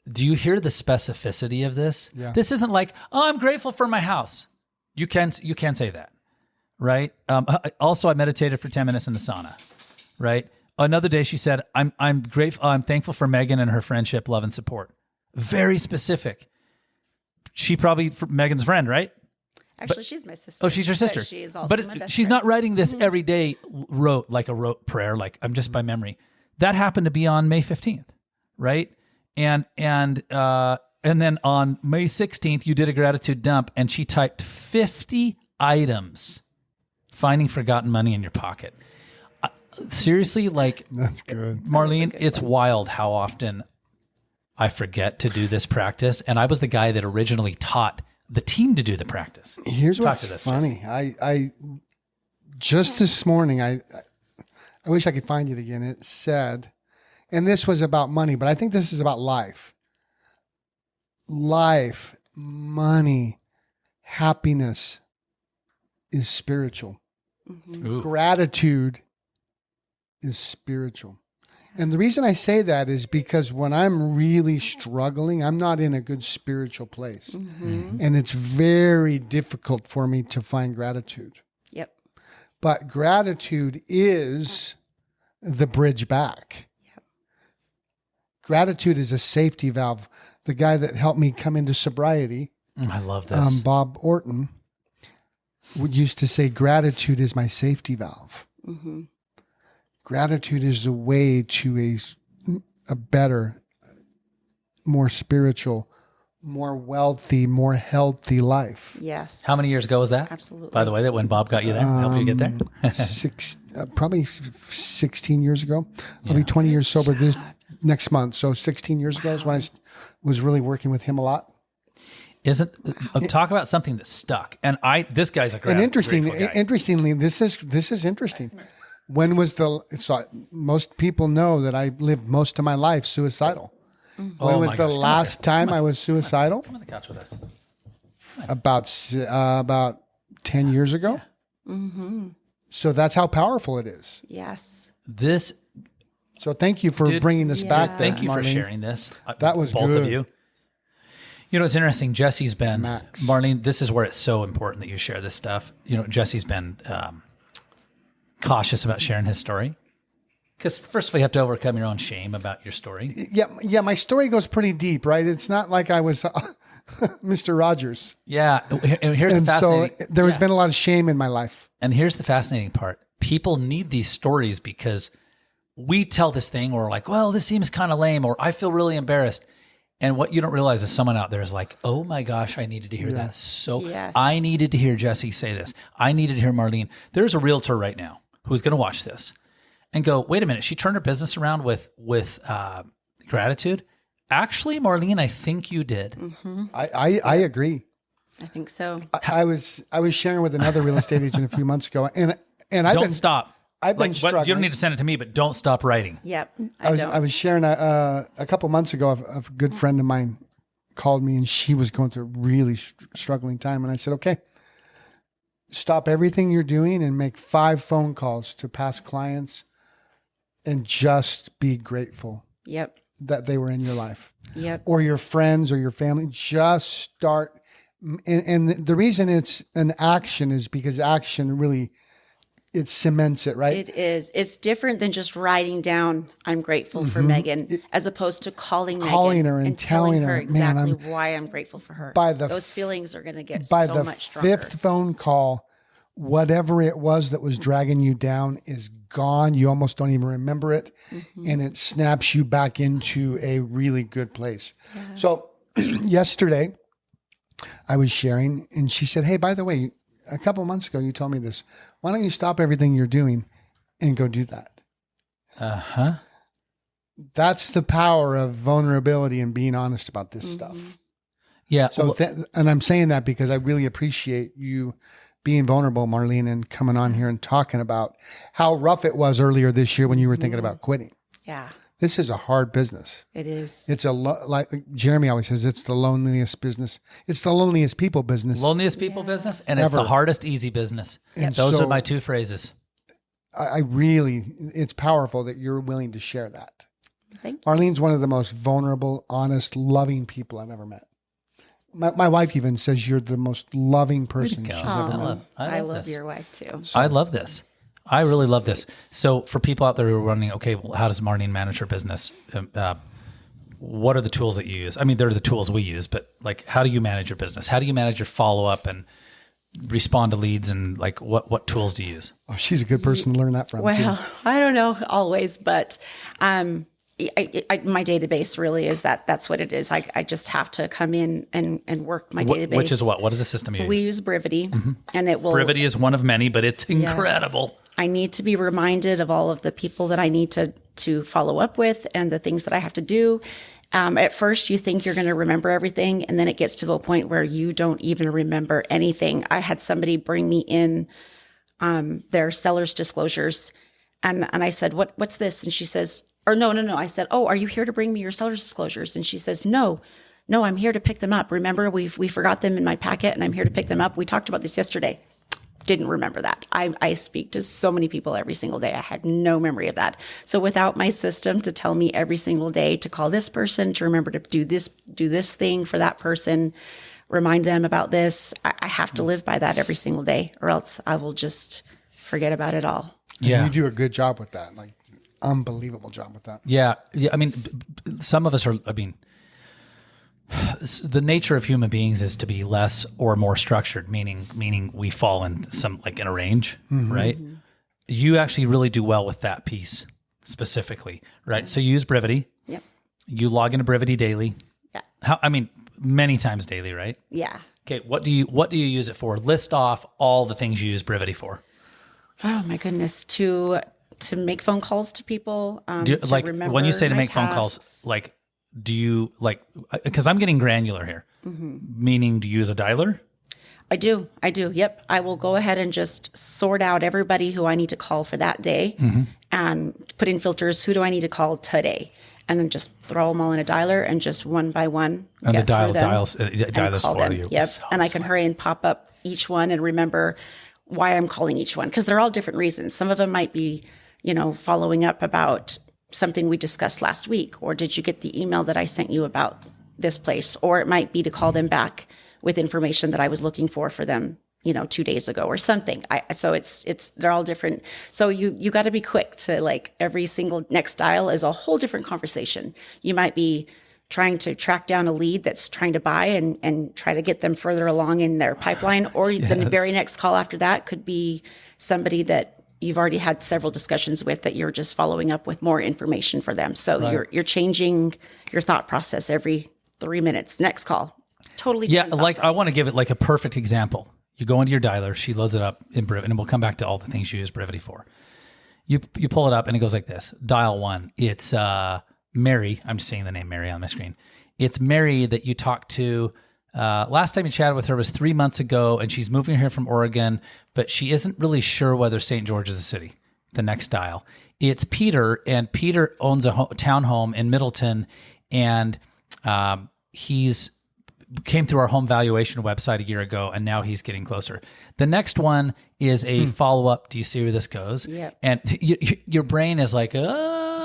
do you hear the specificity of this? Yeah. This isn't like, oh, I'm grateful for my house. You can say that, right? Also, I meditated for 10 minutes in the sauna, right? Another day, she said, I'm grateful. I'm thankful for Megan and her friendship, love, and support. Very specific. She probably Megan's friend, right? Actually, she's my sister. Oh, she's your sister. But she is also my best she's friend. not writing this every day. Wrote a rote prayer, like I'm just by memory. That happened to be on May 15th, right? And then on May 16th, you did a gratitude dump, and she typed 50 items finding forgotten money in your pocket. Seriously, like That's good. Marlene, it's wild how often I forget to do this practice. And I was the guy that originally taught the team to do the practice. Here's Talk what's to this, funny. I just this morning, I wish I could find it again. It said, and this was about money, but I think this is about life. Life, money, happiness is spiritual. Ooh. Gratitude is spiritual. And the reason I say that is because when I'm really struggling, I'm not in a good spiritual place. And it's very difficult for me to find gratitude. Yep. But gratitude is the bridge back. Yep. Gratitude is a safety valve. The guy that helped me come into sobriety, I love this. Bob Orton, used to say, gratitude is my safety valve. Gratitude is the way to a better, more spiritual, more wealthy, more healthy life. Yes. How many years ago was that? Absolutely. By the way, that when Bob got you there, helped you get there? Probably 16 years ago. I'll be 20 years sober this next month. So 16 years ago is when I was really working with him a lot. Talk about something that stuck. And this guy's a And grateful guy. interestingly, this is interesting. When was most people know that I lived most of my life suicidal. When was my the gosh. last time I was suicidal? Come on the couch with us. About 10 years ago. So that's how powerful it is. Yes. This, So thank you for Dude, bringing this back. thank you for Marlene. sharing this. That was both good. of you. You know, it's interesting. Jesse's been, Max. Marlene, this is where it's so important that you share this stuff. You know, Jesse's been cautious about sharing his story. Because first of all, you have to overcome your own shame about your story. Yeah, my story goes pretty deep, right? It's not like I was Mr. Rogers. Yeah. And here's the And so fascinating. there has been a lot of shame in my life. And here's the fascinating part. People need these stories because we tell this thing where we're like, well, this seems kind of lame, or I feel really embarrassed. And what you don't realize is someone out there is like, oh my gosh, I needed to hear that. So Yes. I needed to hear Jesse say this. I needed to hear Marlene. There's a realtor right now who's going to watch this and go, wait a minute, she turned her business around with gratitude. Actually, Marlene, I think you did. I agree. I think so. I was sharing with another real estate agent a few months ago, and Don't stop. I've been You struggling. don't need to send it to me, but don't stop writing. Yep. I was sharing a couple months ago. A good friend of mine called me, and she was going through a really struggling time. And I said, "Okay, stop everything you're doing and make 5 phone calls to past clients, and just be grateful Yep. that they were in your life, Yep. or your friends or your family. Just start." And the reason it's an action is because action really it cements it, right? It is. It's different than just writing down, I'm grateful for Megan, as opposed to calling Megan her and telling telling her her, exactly "Man, why I'm grateful for her. By the Those feelings are going to get By so the much stronger. 5th phone call, whatever it was that was dragging you down is gone. You almost don't even remember it. And it snaps you back into a really good place. So yesterday I was sharing and she said, hey, by the way, a couple months ago, you told me this. Why don't you stop everything you're doing and go do that? Uh-huh. That's the power of vulnerability and being honest about this stuff. Yeah. So, and I'm saying that because I really appreciate you being vulnerable, Marlene, and coming on here and talking about how rough it was earlier this year when you were thinking about quitting. Yeah, This is a hard business. it is. It's like Jeremy always says, it's the loneliest business. It's the loneliest people business. Loneliest people business, and it's Ever. the hardest easy business. And Those so are my 2 phrases. I really, it's powerful that you're willing to share that. Thank you. Marlene's one of the most vulnerable, honest, loving people I've ever met. My wife even says you're the most loving person go. she's Oh. ever met. I love love this. your wife too. I love this. I really love this. So for people out there who are wondering, okay, well, how does Marlene manage her business? What are the tools that you use? I mean, they're the tools we use, but like, how do you manage your business? How do you manage your follow-up and respond to leads? And like, what tools do you use? Oh, she's a good person to learn that from, Well, too. I don't know always, but My database really is that's what it is. I just have to come in and work my database. Which is what? What is the system you We use? use Brevity, and it will. Brevity is one of many, but it's incredible. I need to be reminded of all of the people that I need to follow up with and the things that I have to do. At first, you think you're going to remember everything, and then it gets to a point where you don't even remember anything. I had somebody bring me in their seller's disclosures, and I said, "What's this?" And she says, "Or no." I said, "Oh, are you here to bring me your seller's disclosures?" And she says, "No, I'm here to pick them up. Remember, we forgot them in my packet, and I'm here to pick them up. We talked about this yesterday." Didn't remember that. I speak to so many people every single day. I had no memory of that. So without my system to tell me every single day to call this person, to remember to do this thing for that person, remind them about this, I have to live by that every single day, or else I will just forget about it all. Yeah. And you do a good job with that. Like, unbelievable job with that. Yeah. I mean, some of us are, the nature of human beings is to be less or more structured, meaning we fall in in a range, right? Mm-hmm. You actually really do well with that piece specifically, right? So you use Brevity. Yep. You log into Brevity daily. Yeah. Many times daily, right? Yeah. Okay. What do you use it for? List off all the things you use Brevity for. Oh my goodness. To make phone calls to people. When you say to make phone calls, do you because I'm getting granular here, meaning do you use a dialer? I do. Yep. I will go ahead and just sort out everybody who I need to call for that day and put in filters. Who do I need to call today? And then just throw them all in a dialer and just one by one. And the dials for you. Yep. So and I can hurry and pop up each one and remember why I'm calling each one, because they're all different reasons. Some of them might be, following up about something we discussed last week, or did you get the email that I sent you about this place? Or it might be to call them back with information that I was looking for them, 2 days ago or something. So they're all different. So you got to be quick to every single next dial is a whole different conversation. You might be trying to track down a lead that's trying to buy and try to get them further along in their pipeline, or the very next call after that could be somebody that you've already had several discussions with that you're just following up with more information for them. So you're changing your thought process every 3 minutes. Next call, totally different thought process. I want to give it a perfect example. You go into your dialer, she loads it up in Brevity, and we'll come back to all the things you use Brevity for. You pull it up and it goes like this. Dial 1, it's Mary. I'm just saying the name Mary on my screen. It's Mary that you talked to. Last time you chatted with her was 3 months ago, and she's moving here from Oregon, but she isn't really sure whether St. George is a city. The next dial. It's Peter, and Peter owns a townhome in Middleton, and he's came through our home valuation website a year ago, and now he's getting closer. The next one is a follow-up. Do you see where this goes? Yep. And your brain is like,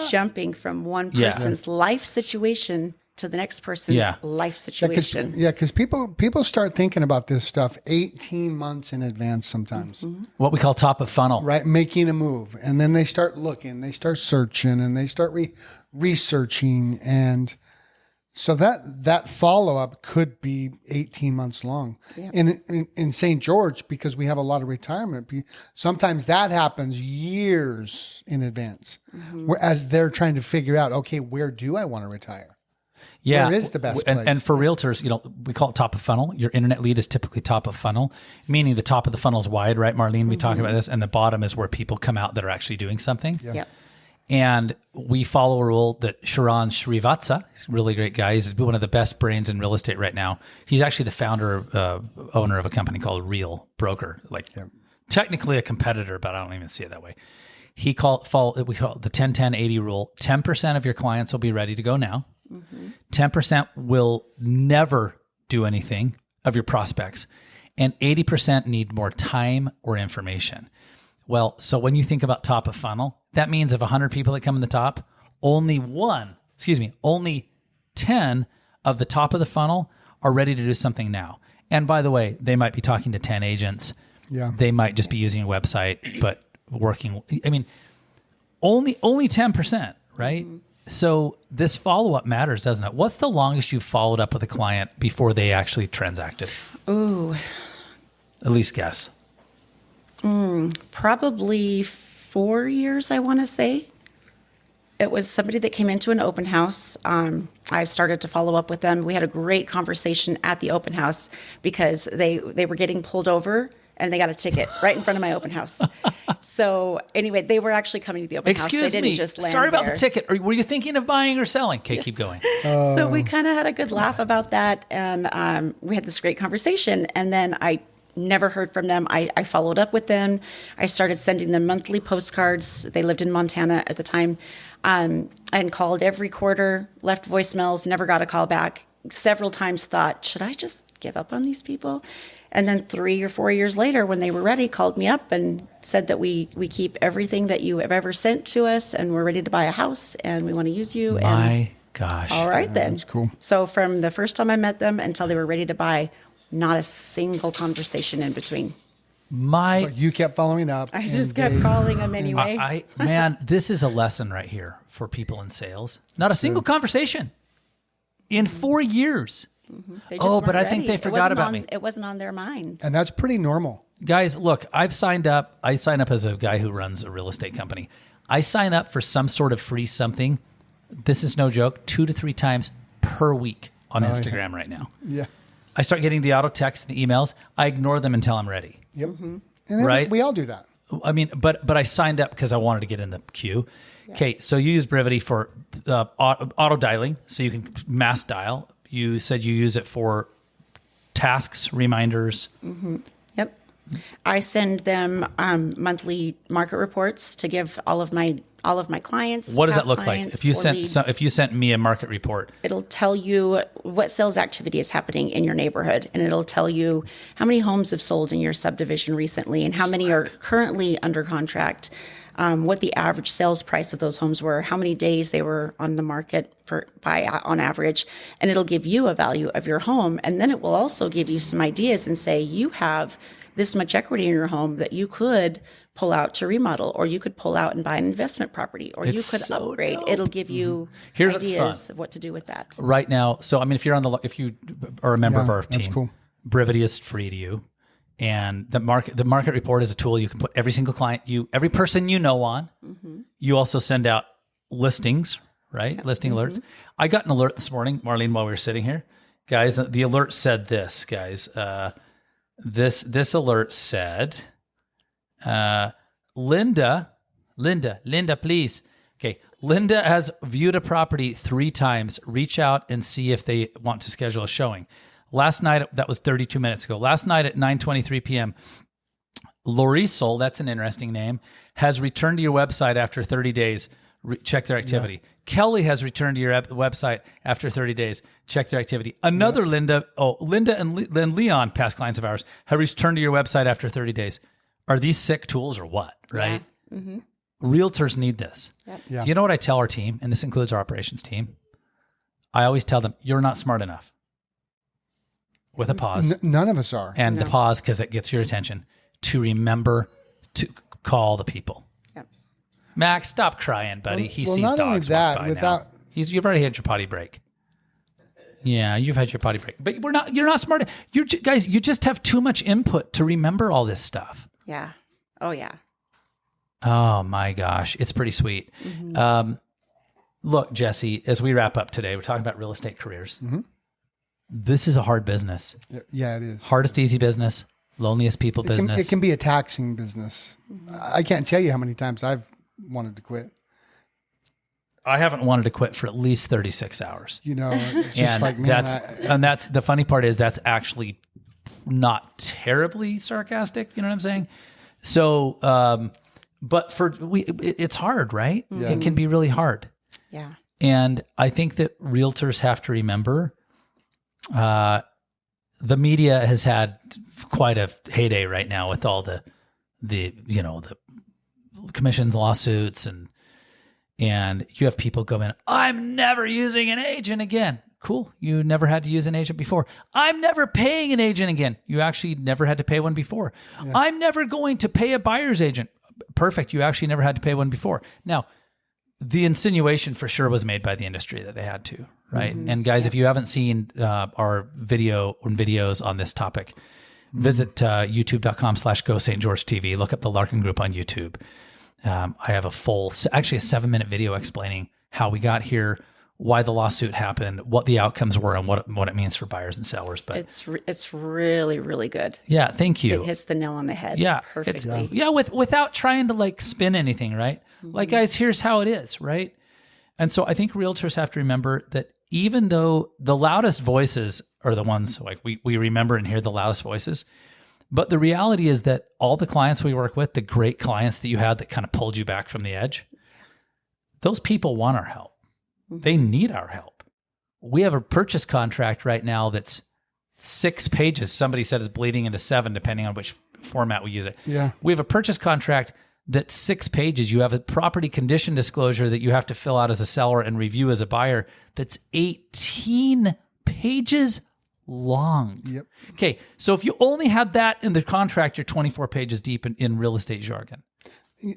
jumping from one person's life situation to the next person's life situation. Because people start thinking about this stuff 18 months in advance sometimes. Mm-hmm. What we call top of funnel. Right, making a move. And then they start looking, they start searching, and they start researching. And so that follow-up could be 18 months long. Yeah. In St. George, because we have a lot of retirement, sometimes that happens years in advance, as they're trying to figure out, okay, where do I want to retire? Yeah. Where is the best place? And for realtors, we call it top of funnel. Your internet lead is typically top of funnel, meaning the top of the funnel is wide, right, Marlene? We talked about this. And the bottom is where people come out that are actually doing something. Yeah. Yep. And we follow a rule that Sharan Srivatsa, he's a really great guy. He's one of the best brains in real estate right now. He's actually the founder, owner of a company called Real Broker, technically a competitor, but I don't even see it that way. We call it the 10-10-80 rule. 10% of your clients will be ready to go now. 10% will never do anything of your prospects, and 80% need more time or information. Well, so when you think about top of funnel, that means of 100 people that come in the top, only 10 of the top of the funnel are ready to do something now. And by the way, they might be talking to 10 agents. Yeah. They might just be using a website, but working. I mean, only 10%, right? Mm-hmm. So this follow-up matters, doesn't it? What's the longest you've followed up with a client before they actually transacted? Ooh. At least guess. Probably 4 years, I want to say. It was somebody that came into an open house. I started to follow up with them. We had a great conversation at the open house because they were getting pulled over and they got a ticket right in front of my open house. So anyway, they were actually coming to the open house. Excuse They me. didn't just land Sorry about there. the ticket. Were you thinking of buying or selling? Okay, keep going. So we kind of had a good laugh about that, and we had this great conversation. And then I never heard from them. I followed up with them. I started sending them monthly postcards. They lived in Montana at the time, and called every quarter, left voicemails, never got a call back. Several times thought, should I just give up on these people? And then 3 or 4 years later, when they were ready, called me up and said that we keep everything that you have ever sent to us, and we're ready to buy a house, and we want to use you. My gosh. All right, then. That's cool. So from the first time I met them until they were ready to buy, not a single conversation in between. But you kept following up. I just kept calling them anyway. Man, this is a lesson right here for people in sales. Not a single conversation in 4 years. They just but I weren't think ready. they forgot about me. It wasn't on their mind. And that's pretty normal. Guys, look, I've signed up. I sign up as a guy who runs a real estate company. I sign up for some sort of free something. This is no joke, 2 to 3 times per week on Instagram right now. Yeah. I start getting the auto text and the emails. I ignore them until I'm ready. Yep. And Right? we all do that. I mean, but I signed up because I wanted to get in the queue. Okay, so you use Brevity for auto dialing, so you can mass dial. You said you use it for tasks, reminders. Yep. I send them monthly market reports to give all of my clients. What does that past look like? clients, If you or sent leads. if you sent me a market report, It'll tell you what sales activity is happening in your neighborhood, and it'll tell you how many homes have sold in your subdivision recently and how many are currently under contract, what the average sales price of those homes were, how many days they were on the market on average, and it'll give you a value of your home. And then it will also give you some ideas and say, you have this much equity in your home that you could pull out to remodel, or you could pull out and buy an investment property, or It's you could so upgrade. dope. It'll give you Here's what's ideas fun. of what to do with that. right now. So I mean, if you are a member of our team, that's cool. Brevity is free to you, and the market report is a tool you can put every single client, every person you know on. You also send out listings, right? Listing alerts. I got an alert this morning, Marlene, while we were sitting here, guys. The alert said this, guys. This alert said, Linda, please. Okay. Linda has viewed a property 3 times. Reach out and see if they want to schedule a showing. Last night, that was 32 minutes ago. Last night at 9:23 p.m., Lorisol, that's an interesting name, has returned to your website after 30 days. Check their activity. Kelly has returned to your website after 30 days. Check their activity. Another Linda and Leon, past clients of ours, have returned to your website after 30 days. Are these sick tools or what? Right? Realtors need this. Yeah. Do you know what I tell our team? And this includes our operations team. I always tell them, you're not smart enough. With a pause. None of us are. And the pause, because it gets your attention, to remember to call the people. Yep. Max, stop crying, buddy. He sees not only dogs that, walk by without- now. You've already had your potty break. Yeah, you've had your potty break. But you're not smart. Guys, you just have too much input to remember all this stuff. Yeah. Oh, yeah. Oh my gosh, it's pretty sweet. Look, Jesse, as we wrap up today, we're talking about real estate careers. This is a hard business. Yeah, it is. Hardest easy business, loneliest people business. It can be a taxing business. I can't tell you how many times I've wanted to quit. I haven't wanted to quit for at least 36 hours. You know, it's just And like, man, that's the funny part is that's actually not terribly sarcastic. You know what I'm saying? So, but it's hard, right? It can be really hard. Yeah. And I think that realtors have to remember, the media has had quite a heyday right now with all the commissions lawsuits and you have people go in, I'm never using an agent again. Cool. You never had to use an agent before. I'm never paying an agent again. You actually never had to pay one before. Yeah. I'm never going to pay a buyer's agent. Perfect. You actually never had to pay one before. Now, the insinuation for sure was made by the industry that they had to, right? And guys, if you haven't seen our videos on this topic, visit youtube.com/Go St. George TV. Look up the Larkin Group on YouTube. I have a actually a 7-minute video explaining how we got here, why the lawsuit happened, what the outcomes were, and what it means for buyers and sellers. But it's really, really good. yeah, thank you. It hits the nail on the head. Yeah, perfectly. Without trying to like spin anything, right? Like, guys, here's how it is, right? And so I think realtors have to remember that even though the loudest voices are the ones like we remember and hear the loudest voices, but the reality is that all the clients we work with, the great clients that you had that kind of pulled you back from the edge, those people want our help. They need our help. We have a purchase contract right now that's 6 pages. Somebody said is bleeding into 7, depending on which format we use it. Yeah. We have a purchase contract that's 6 pages. You have a property condition disclosure that you have to fill out as a seller and review as a buyer that's 18 pages long. Yep. Okay, so if you only had that in the contract, you're 24 pages deep in real estate jargon.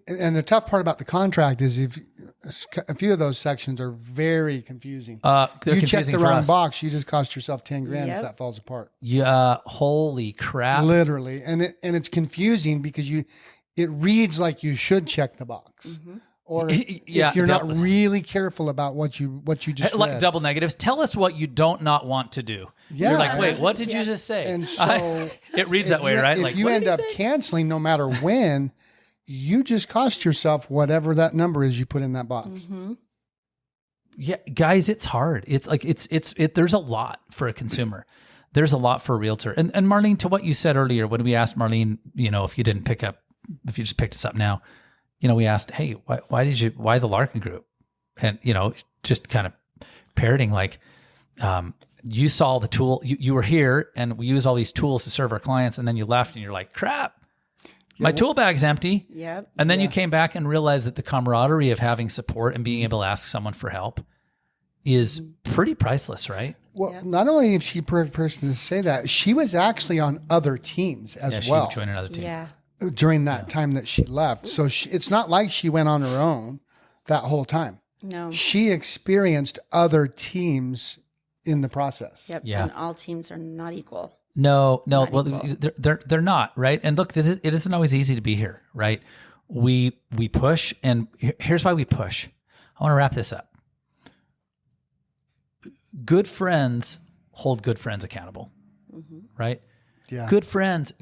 And the tough part about the contract is if a few of those sections are very confusing. They're you check confusing the for wrong us. box, you just cost yourself $10,000 Yep. if that falls apart. Yeah, holy crap. Literally, and it's confusing because it reads like you should check the box, or Yeah, if you're not double- really careful about what you just Like read. double negatives. Tell us what you don't not want to do. Yeah. You're like, wait, what did you just say? And so it reads if that way, you- right? If Like, you what end did up he say? canceling, no matter when, you just cost yourself whatever that number is you put in that box. Yeah, guys, it's hard. It's like there's a lot for a consumer. There's a lot for a realtor. And Marlene, to what you said earlier, when we asked Marlene, if you just picked us up now, we asked, hey, why the Larkin group? And, just kind of parroting like, you saw the tool, you were here and we use all these tools to serve our clients. And then you left and you're like, crap, my tool bag's empty. Yep. And then you came back and realized that the camaraderie of having support and being able to ask someone for help is pretty priceless, right? Well, not only is she a person to say that, she was actually on other teams as She well joined another team. Yeah. during that time that she left. So it's not like she went on her own that whole time. No. She experienced other teams in the process. Yep. Yeah. And all teams are not equal. No. Not Well, equal. they're not, right? And look, it isn't always easy to be here, right? We push, and here's why we push. I want to wrap this up. Good friends hold good friends accountable, right? Yeah. Good friends.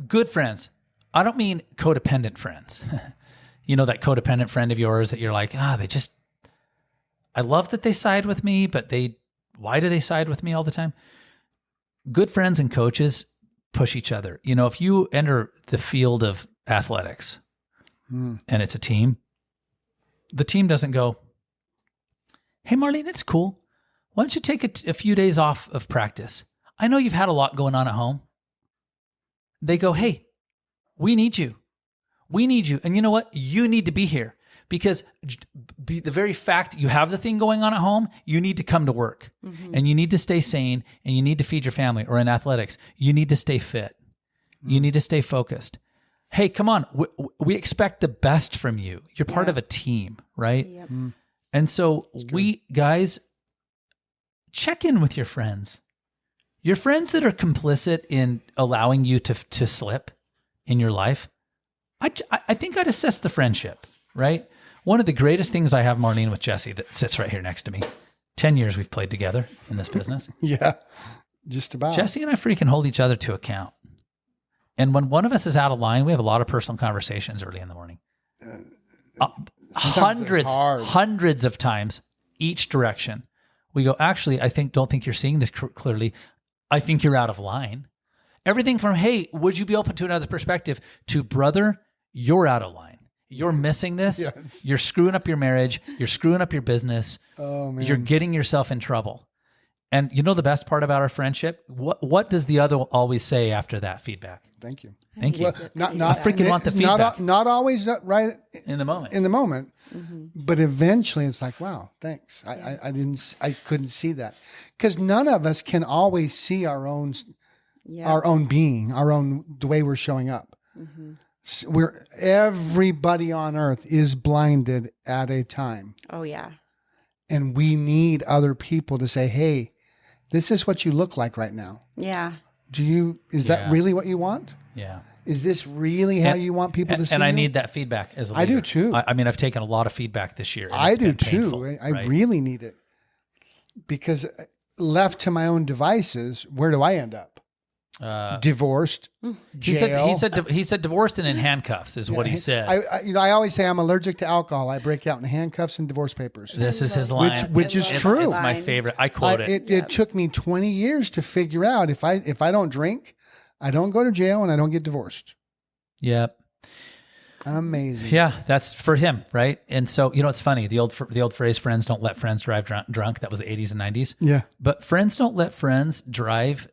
I don't mean codependent friends. That codependent friend of yours that you're like, I love that they side with me, but why do they side with me all the time? Good friends and coaches push each other. If you enter the field of athletics and it's a team, the team doesn't go, hey, Marlene, it's cool. Why don't you take a few days off of practice? I know you've had a lot going on at home. They go, hey, we need you. We need you. And you know what? You need to be here because the very fact you have the thing going on at home, you need to come to work and you need to stay sane and you need to feed your family. Or in athletics, you need to stay fit. You need to stay focused. Hey, come on. We expect the best from you. You're part of a team, right? Yep. And so we guys, check in with your friends. Your friends that are complicit in allowing you to slip in your life. I think I'd assess the friendship, right? One of the greatest things I have, Marlene, with Jesse that sits right here next to me. 10 years we've played together in this business. Yeah. Just about. Jesse and I freaking hold each other to account. And when one of us is out of line, we have a lot of personal conversations early in the morning. Hundreds of times each direction. We go, actually, don't think you're seeing this clearly. I think you're out of line. Everything from, hey, would you be open to another perspective, to brother, you're out of line. You're missing this. Yes. You're screwing up your marriage. You're screwing up your business. Oh, man. You're getting yourself in trouble. And the best part about our friendship? What does the other always say after that feedback? Thank you. Thank you. Well, I freaking want the feedback. Not always right In the moment. in the moment, but eventually it's like, wow, thanks. I couldn't see that because none of us can always see our own being, the way we're showing up. Everybody on earth is blinded at a time. Oh, yeah. And we need other people to say, hey, this is what you look like right now. Yeah. Is that really what you want? Yeah. is this really how you want people to see And I you? need that feedback as a leader. I do too. I mean, I've taken a lot of feedback this year. And I it's do been too. painful, I right? really need it, because left to my own devices, where do I end up? Divorced. He jail. said divorced and in handcuffs is what he said. I always say I'm allergic to alcohol. I break out in handcuffs and divorce papers. This is his line, Which is true. It's my favorite. I quote it. It took me 20 years to figure out if I don't drink, I don't go to jail and I don't get divorced. Yep. Amazing. Yeah, that's for him, right? And so, it's funny. The old phrase, "Friends don't let friends drive drunk." That was the 80s and 90s. Yeah. But friends don't let friends drive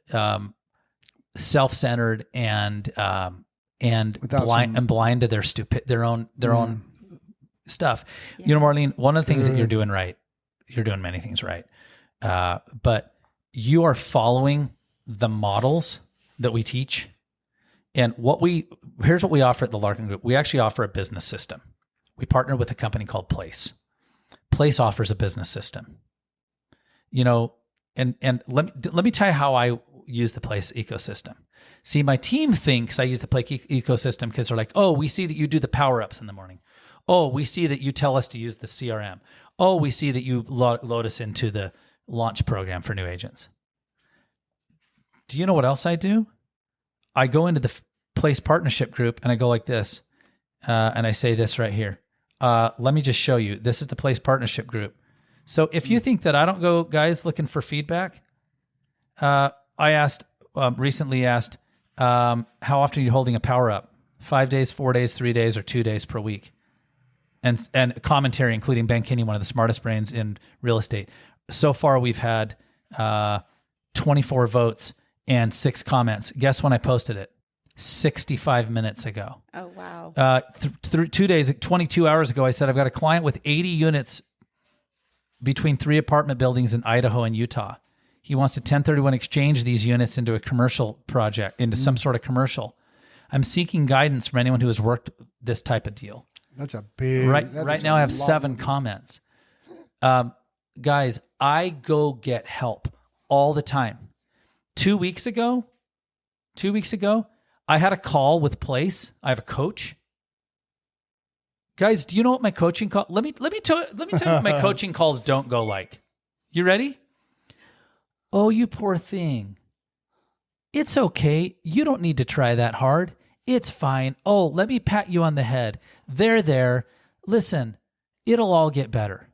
self-centered and blind to their own stuff. Marlene, one of the things that you're doing right, you're doing many things right, but you are following the models that we teach. And here's what we offer at the Larkin Group. We actually offer a business system. We partner with a company called Place. Place offers a business system. And let me tell you how I use the Place ecosystem. See, my team thinks I use the Place ecosystem because they're like, oh, we see that you do the power-ups in the morning. Oh, we see that you tell us to use the CRM. Oh, we see that you load us into the launch program for new agents. Do you know what else I do? I go into the Place partnership group and I go like this, and I say this right here. Let me just show you. This is the Place partnership group. So if you think that I don't go, guys, looking for feedback, I recently asked, how often are you holding a power up? 5 days, 4 days, 3 days, or 2 days per week? And commentary, including Ben Kinney, one of the smartest brains in real estate. So far, we've had 24 votes and 6 comments. Guess when I posted it? 65 minutes ago. Oh, wow. Through 2 days, 22 hours ago, I said, I've got a client with 80 units between 3 apartment buildings in Idaho and Utah. He wants to 1031 exchange these units into a commercial project, into some sort of commercial. I'm seeking guidance from anyone who has worked this type of deal. That's a big... Right now I have 7 comments. Guys, I go get help all the time. 2 weeks ago, I had a call with Place. I have a coach. Guys, do you know what my coaching call? Let me tell you what my coaching calls don't go like. You ready? Oh, you poor thing. It's okay. You don't need to try that hard. It's fine. Oh, let me pat you on the head. There. Listen, it'll all get better.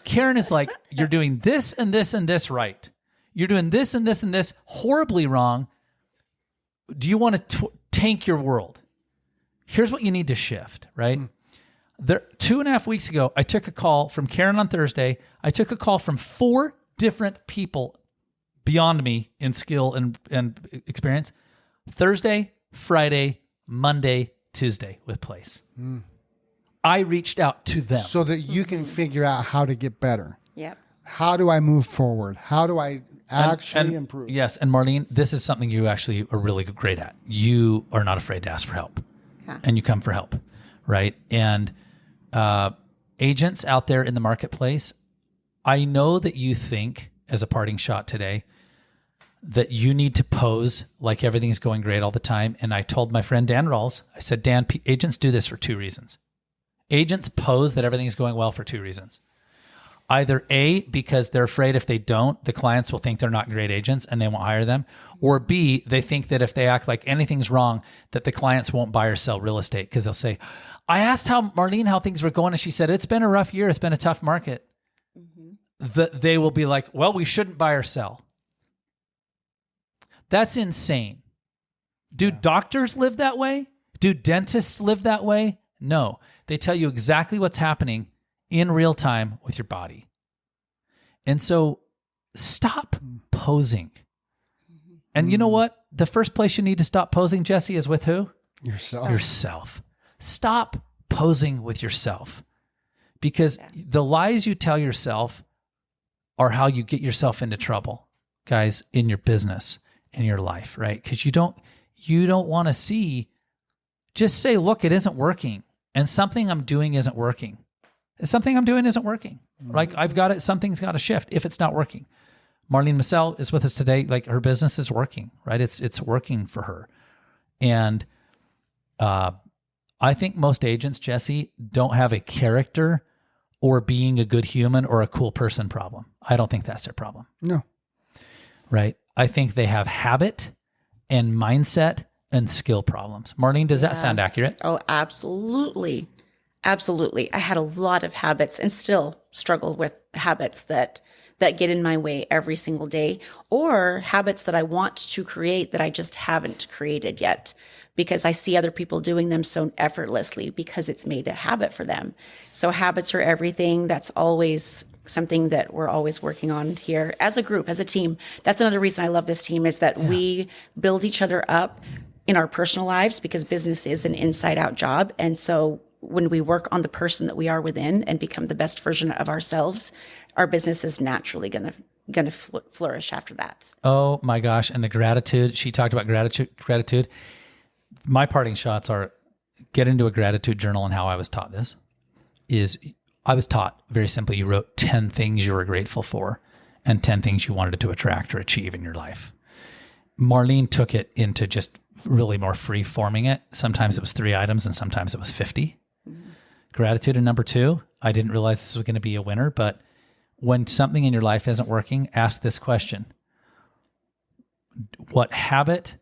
Karen is like, you're doing this and this and this right. You're doing this and this and this horribly wrong. Do you want to tank your world? Here's what you need to shift, right? 2.5 weeks ago, I took a call from Karen on Thursday. I took a call from 4 different people beyond me in skill and experience. Thursday, Friday, Monday, Tuesday with Place. I reached out to them. So that you can figure out how to get better. Yep. How do I move forward? How do I actually improve? Yes. And Marlene, this is something you actually are really great at. You are not afraid to ask for help. Yeah. And you come for help, right? And agents out there in the marketplace, I know that you think, as a parting shot today, that you need to pose like everything's going great all the time. And I told my friend Dan Rawls, I said, Dan, agents do this for 2 reasons. Agents pose that everything's going well for 2 reasons. Either A, because they're afraid if they don't, the clients will think they're not great agents and they won't hire them. Or B, they think that if they act like anything's wrong, that the clients won't buy or sell real estate because they'll say, I asked Marlene how things were going and she said, it's been a rough year. It's been a tough market. They will be like, well, we shouldn't buy or sell. That's insane. Do doctors live that way? Do dentists live that way? No. They tell you exactly what's happening in real time with your body. And so stop posing. And you know what? The first place you need to stop posing, Jesse, is with who? Yourself. Stop posing with yourself. Because the lies you tell yourself are how you get yourself into trouble, guys, in your business, in your life, right? Because you don't want to see, just say, look, it isn't working. And something I'm doing isn't working. Something I'm doing isn't working. Like I've got it, something's got to shift if it's not working. Marlene Massell is with us today. Like her business is working, right? It's working for her. And I think most agents, Jesse, don't have a character or being a good human or a cool person problem. I don't think that's their problem. No. Right? I think they have habit and mindset and skill problems. Marlene, does that sound accurate? Oh, absolutely. Absolutely. I had a lot of habits and still struggle with habits that get in my way every single day, or habits that I want to create that I just haven't created yet because I see other people doing them so effortlessly because it's made a habit for them. So habits are everything. That's always something that we're always working on here as a group, as a team. That's another reason I love this team is that we build each other up in our personal lives because business is an inside out job. And so when we work on the person that we are within and become the best version of ourselves, our business is naturally going to flourish after that. Oh my gosh. And the gratitude, she talked about gratitude. My parting shots are get into a gratitude journal, and how I was taught this is I was taught very simply, you wrote 10 things you were grateful for and 10 things you wanted to attract or achieve in your life. Marlene took it into just really more free forming it. Sometimes it was 3 items and sometimes it was 50. Gratitude. And number 2, I didn't realize this was going to be a winner, but when something in your life isn't working, ask this question. What habit,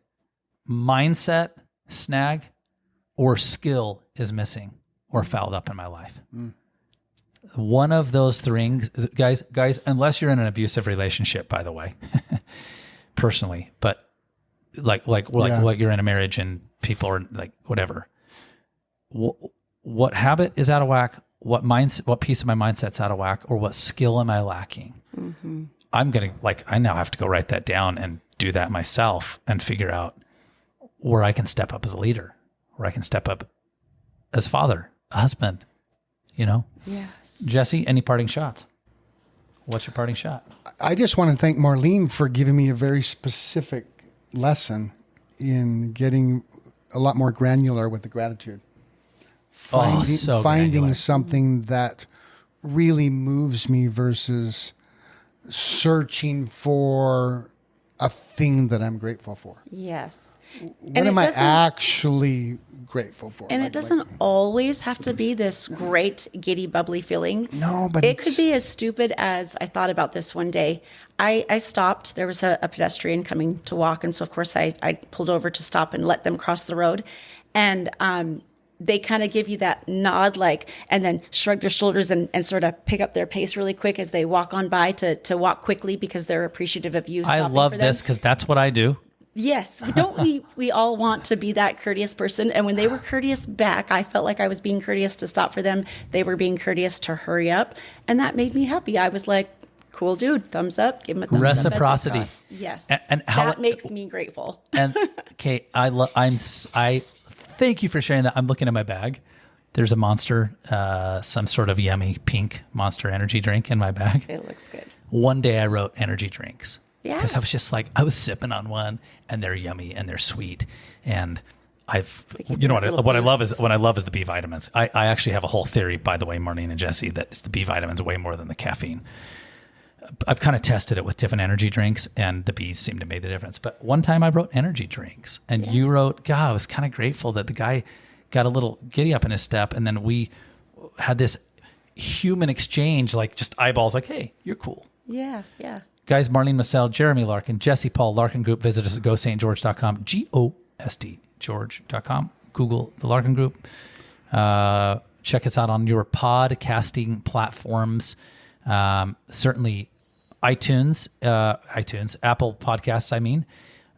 mindset, snag, or skill is missing or fouled up in my life? One of those things, guys, unless you're in an abusive relationship, by the way, personally, but like you're in a marriage and people are like, whatever. What habit is out of whack? What piece of my mindset's out of whack, or what skill am I lacking? Mm-hmm. I now have to go write that down and do that myself and figure out where I can step up as a leader, where I can step up as a father, a husband, Yes. Jesse, any parting shots? What's your parting shot? I just want to thank Marlene for giving me a very specific lesson in getting a lot more granular with the gratitude. Finding something that really moves me versus searching for a thing that I'm grateful for. Yes. What am I actually grateful for? And it doesn't always have to be this great, giddy, bubbly feeling. No, but it could be as stupid as I thought about this one day. I stopped. There was a pedestrian coming to walk. And so, of course, I pulled over to stop and let them cross the road. And they kind of give you that nod, and then shrug their shoulders and sort of pick up their pace really quick as they walk on by to walk quickly because they're appreciative of you stopping I love for them. this because that's what I do. Yes. Don't we all want to be that courteous person? And when they were courteous back, I felt like I was being courteous to stop for them. They were being courteous to hurry up. And that made me happy. I was like, cool dude, thumbs up, give him a thumbs Reciprocity. up. Yes. And how that makes me grateful. And okay, I thank you for sharing that. I'm looking at my bag. There's a Monster, some sort of yummy pink Monster energy drink in my bag. It looks good. One day I wrote energy drinks. Yeah. Because I was just like, I was sipping on one and they're yummy and they're sweet. And what I love is the B vitamins. I actually have a whole theory, by the way, Marlene and Jesse, that it's the B vitamins way more than the caffeine. I've kind of tested it with different energy drinks and the B's seem to make the difference. But one time I wrote energy drinks and you wrote, God, I was kind of grateful that the guy got a little giddy up in his step. And then we had this human exchange, like just eyeballs, like, hey, you're cool. Yeah. Yeah. Guys, Marlene Massell, Jeremy Larkin, Jesse Paul, Larkin Group. Visit us at gostgeorge.com, GOST George.com. Google the Larkin Group. Check us out on your podcasting platforms. Certainly iTunes, Apple Podcasts,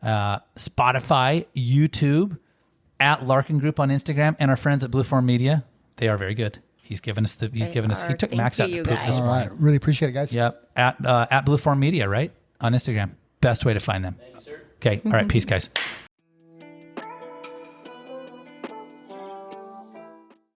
Spotify, YouTube, at Larkin Group on Instagram, and our friends at Blueform Media. They are very good. He took Max out to poop this All morning. right. Really appreciate it, guys. Yep. At Blueform Media, right? On Instagram. Best way to find them. Thank you, sir. Okay. All right. Peace, guys.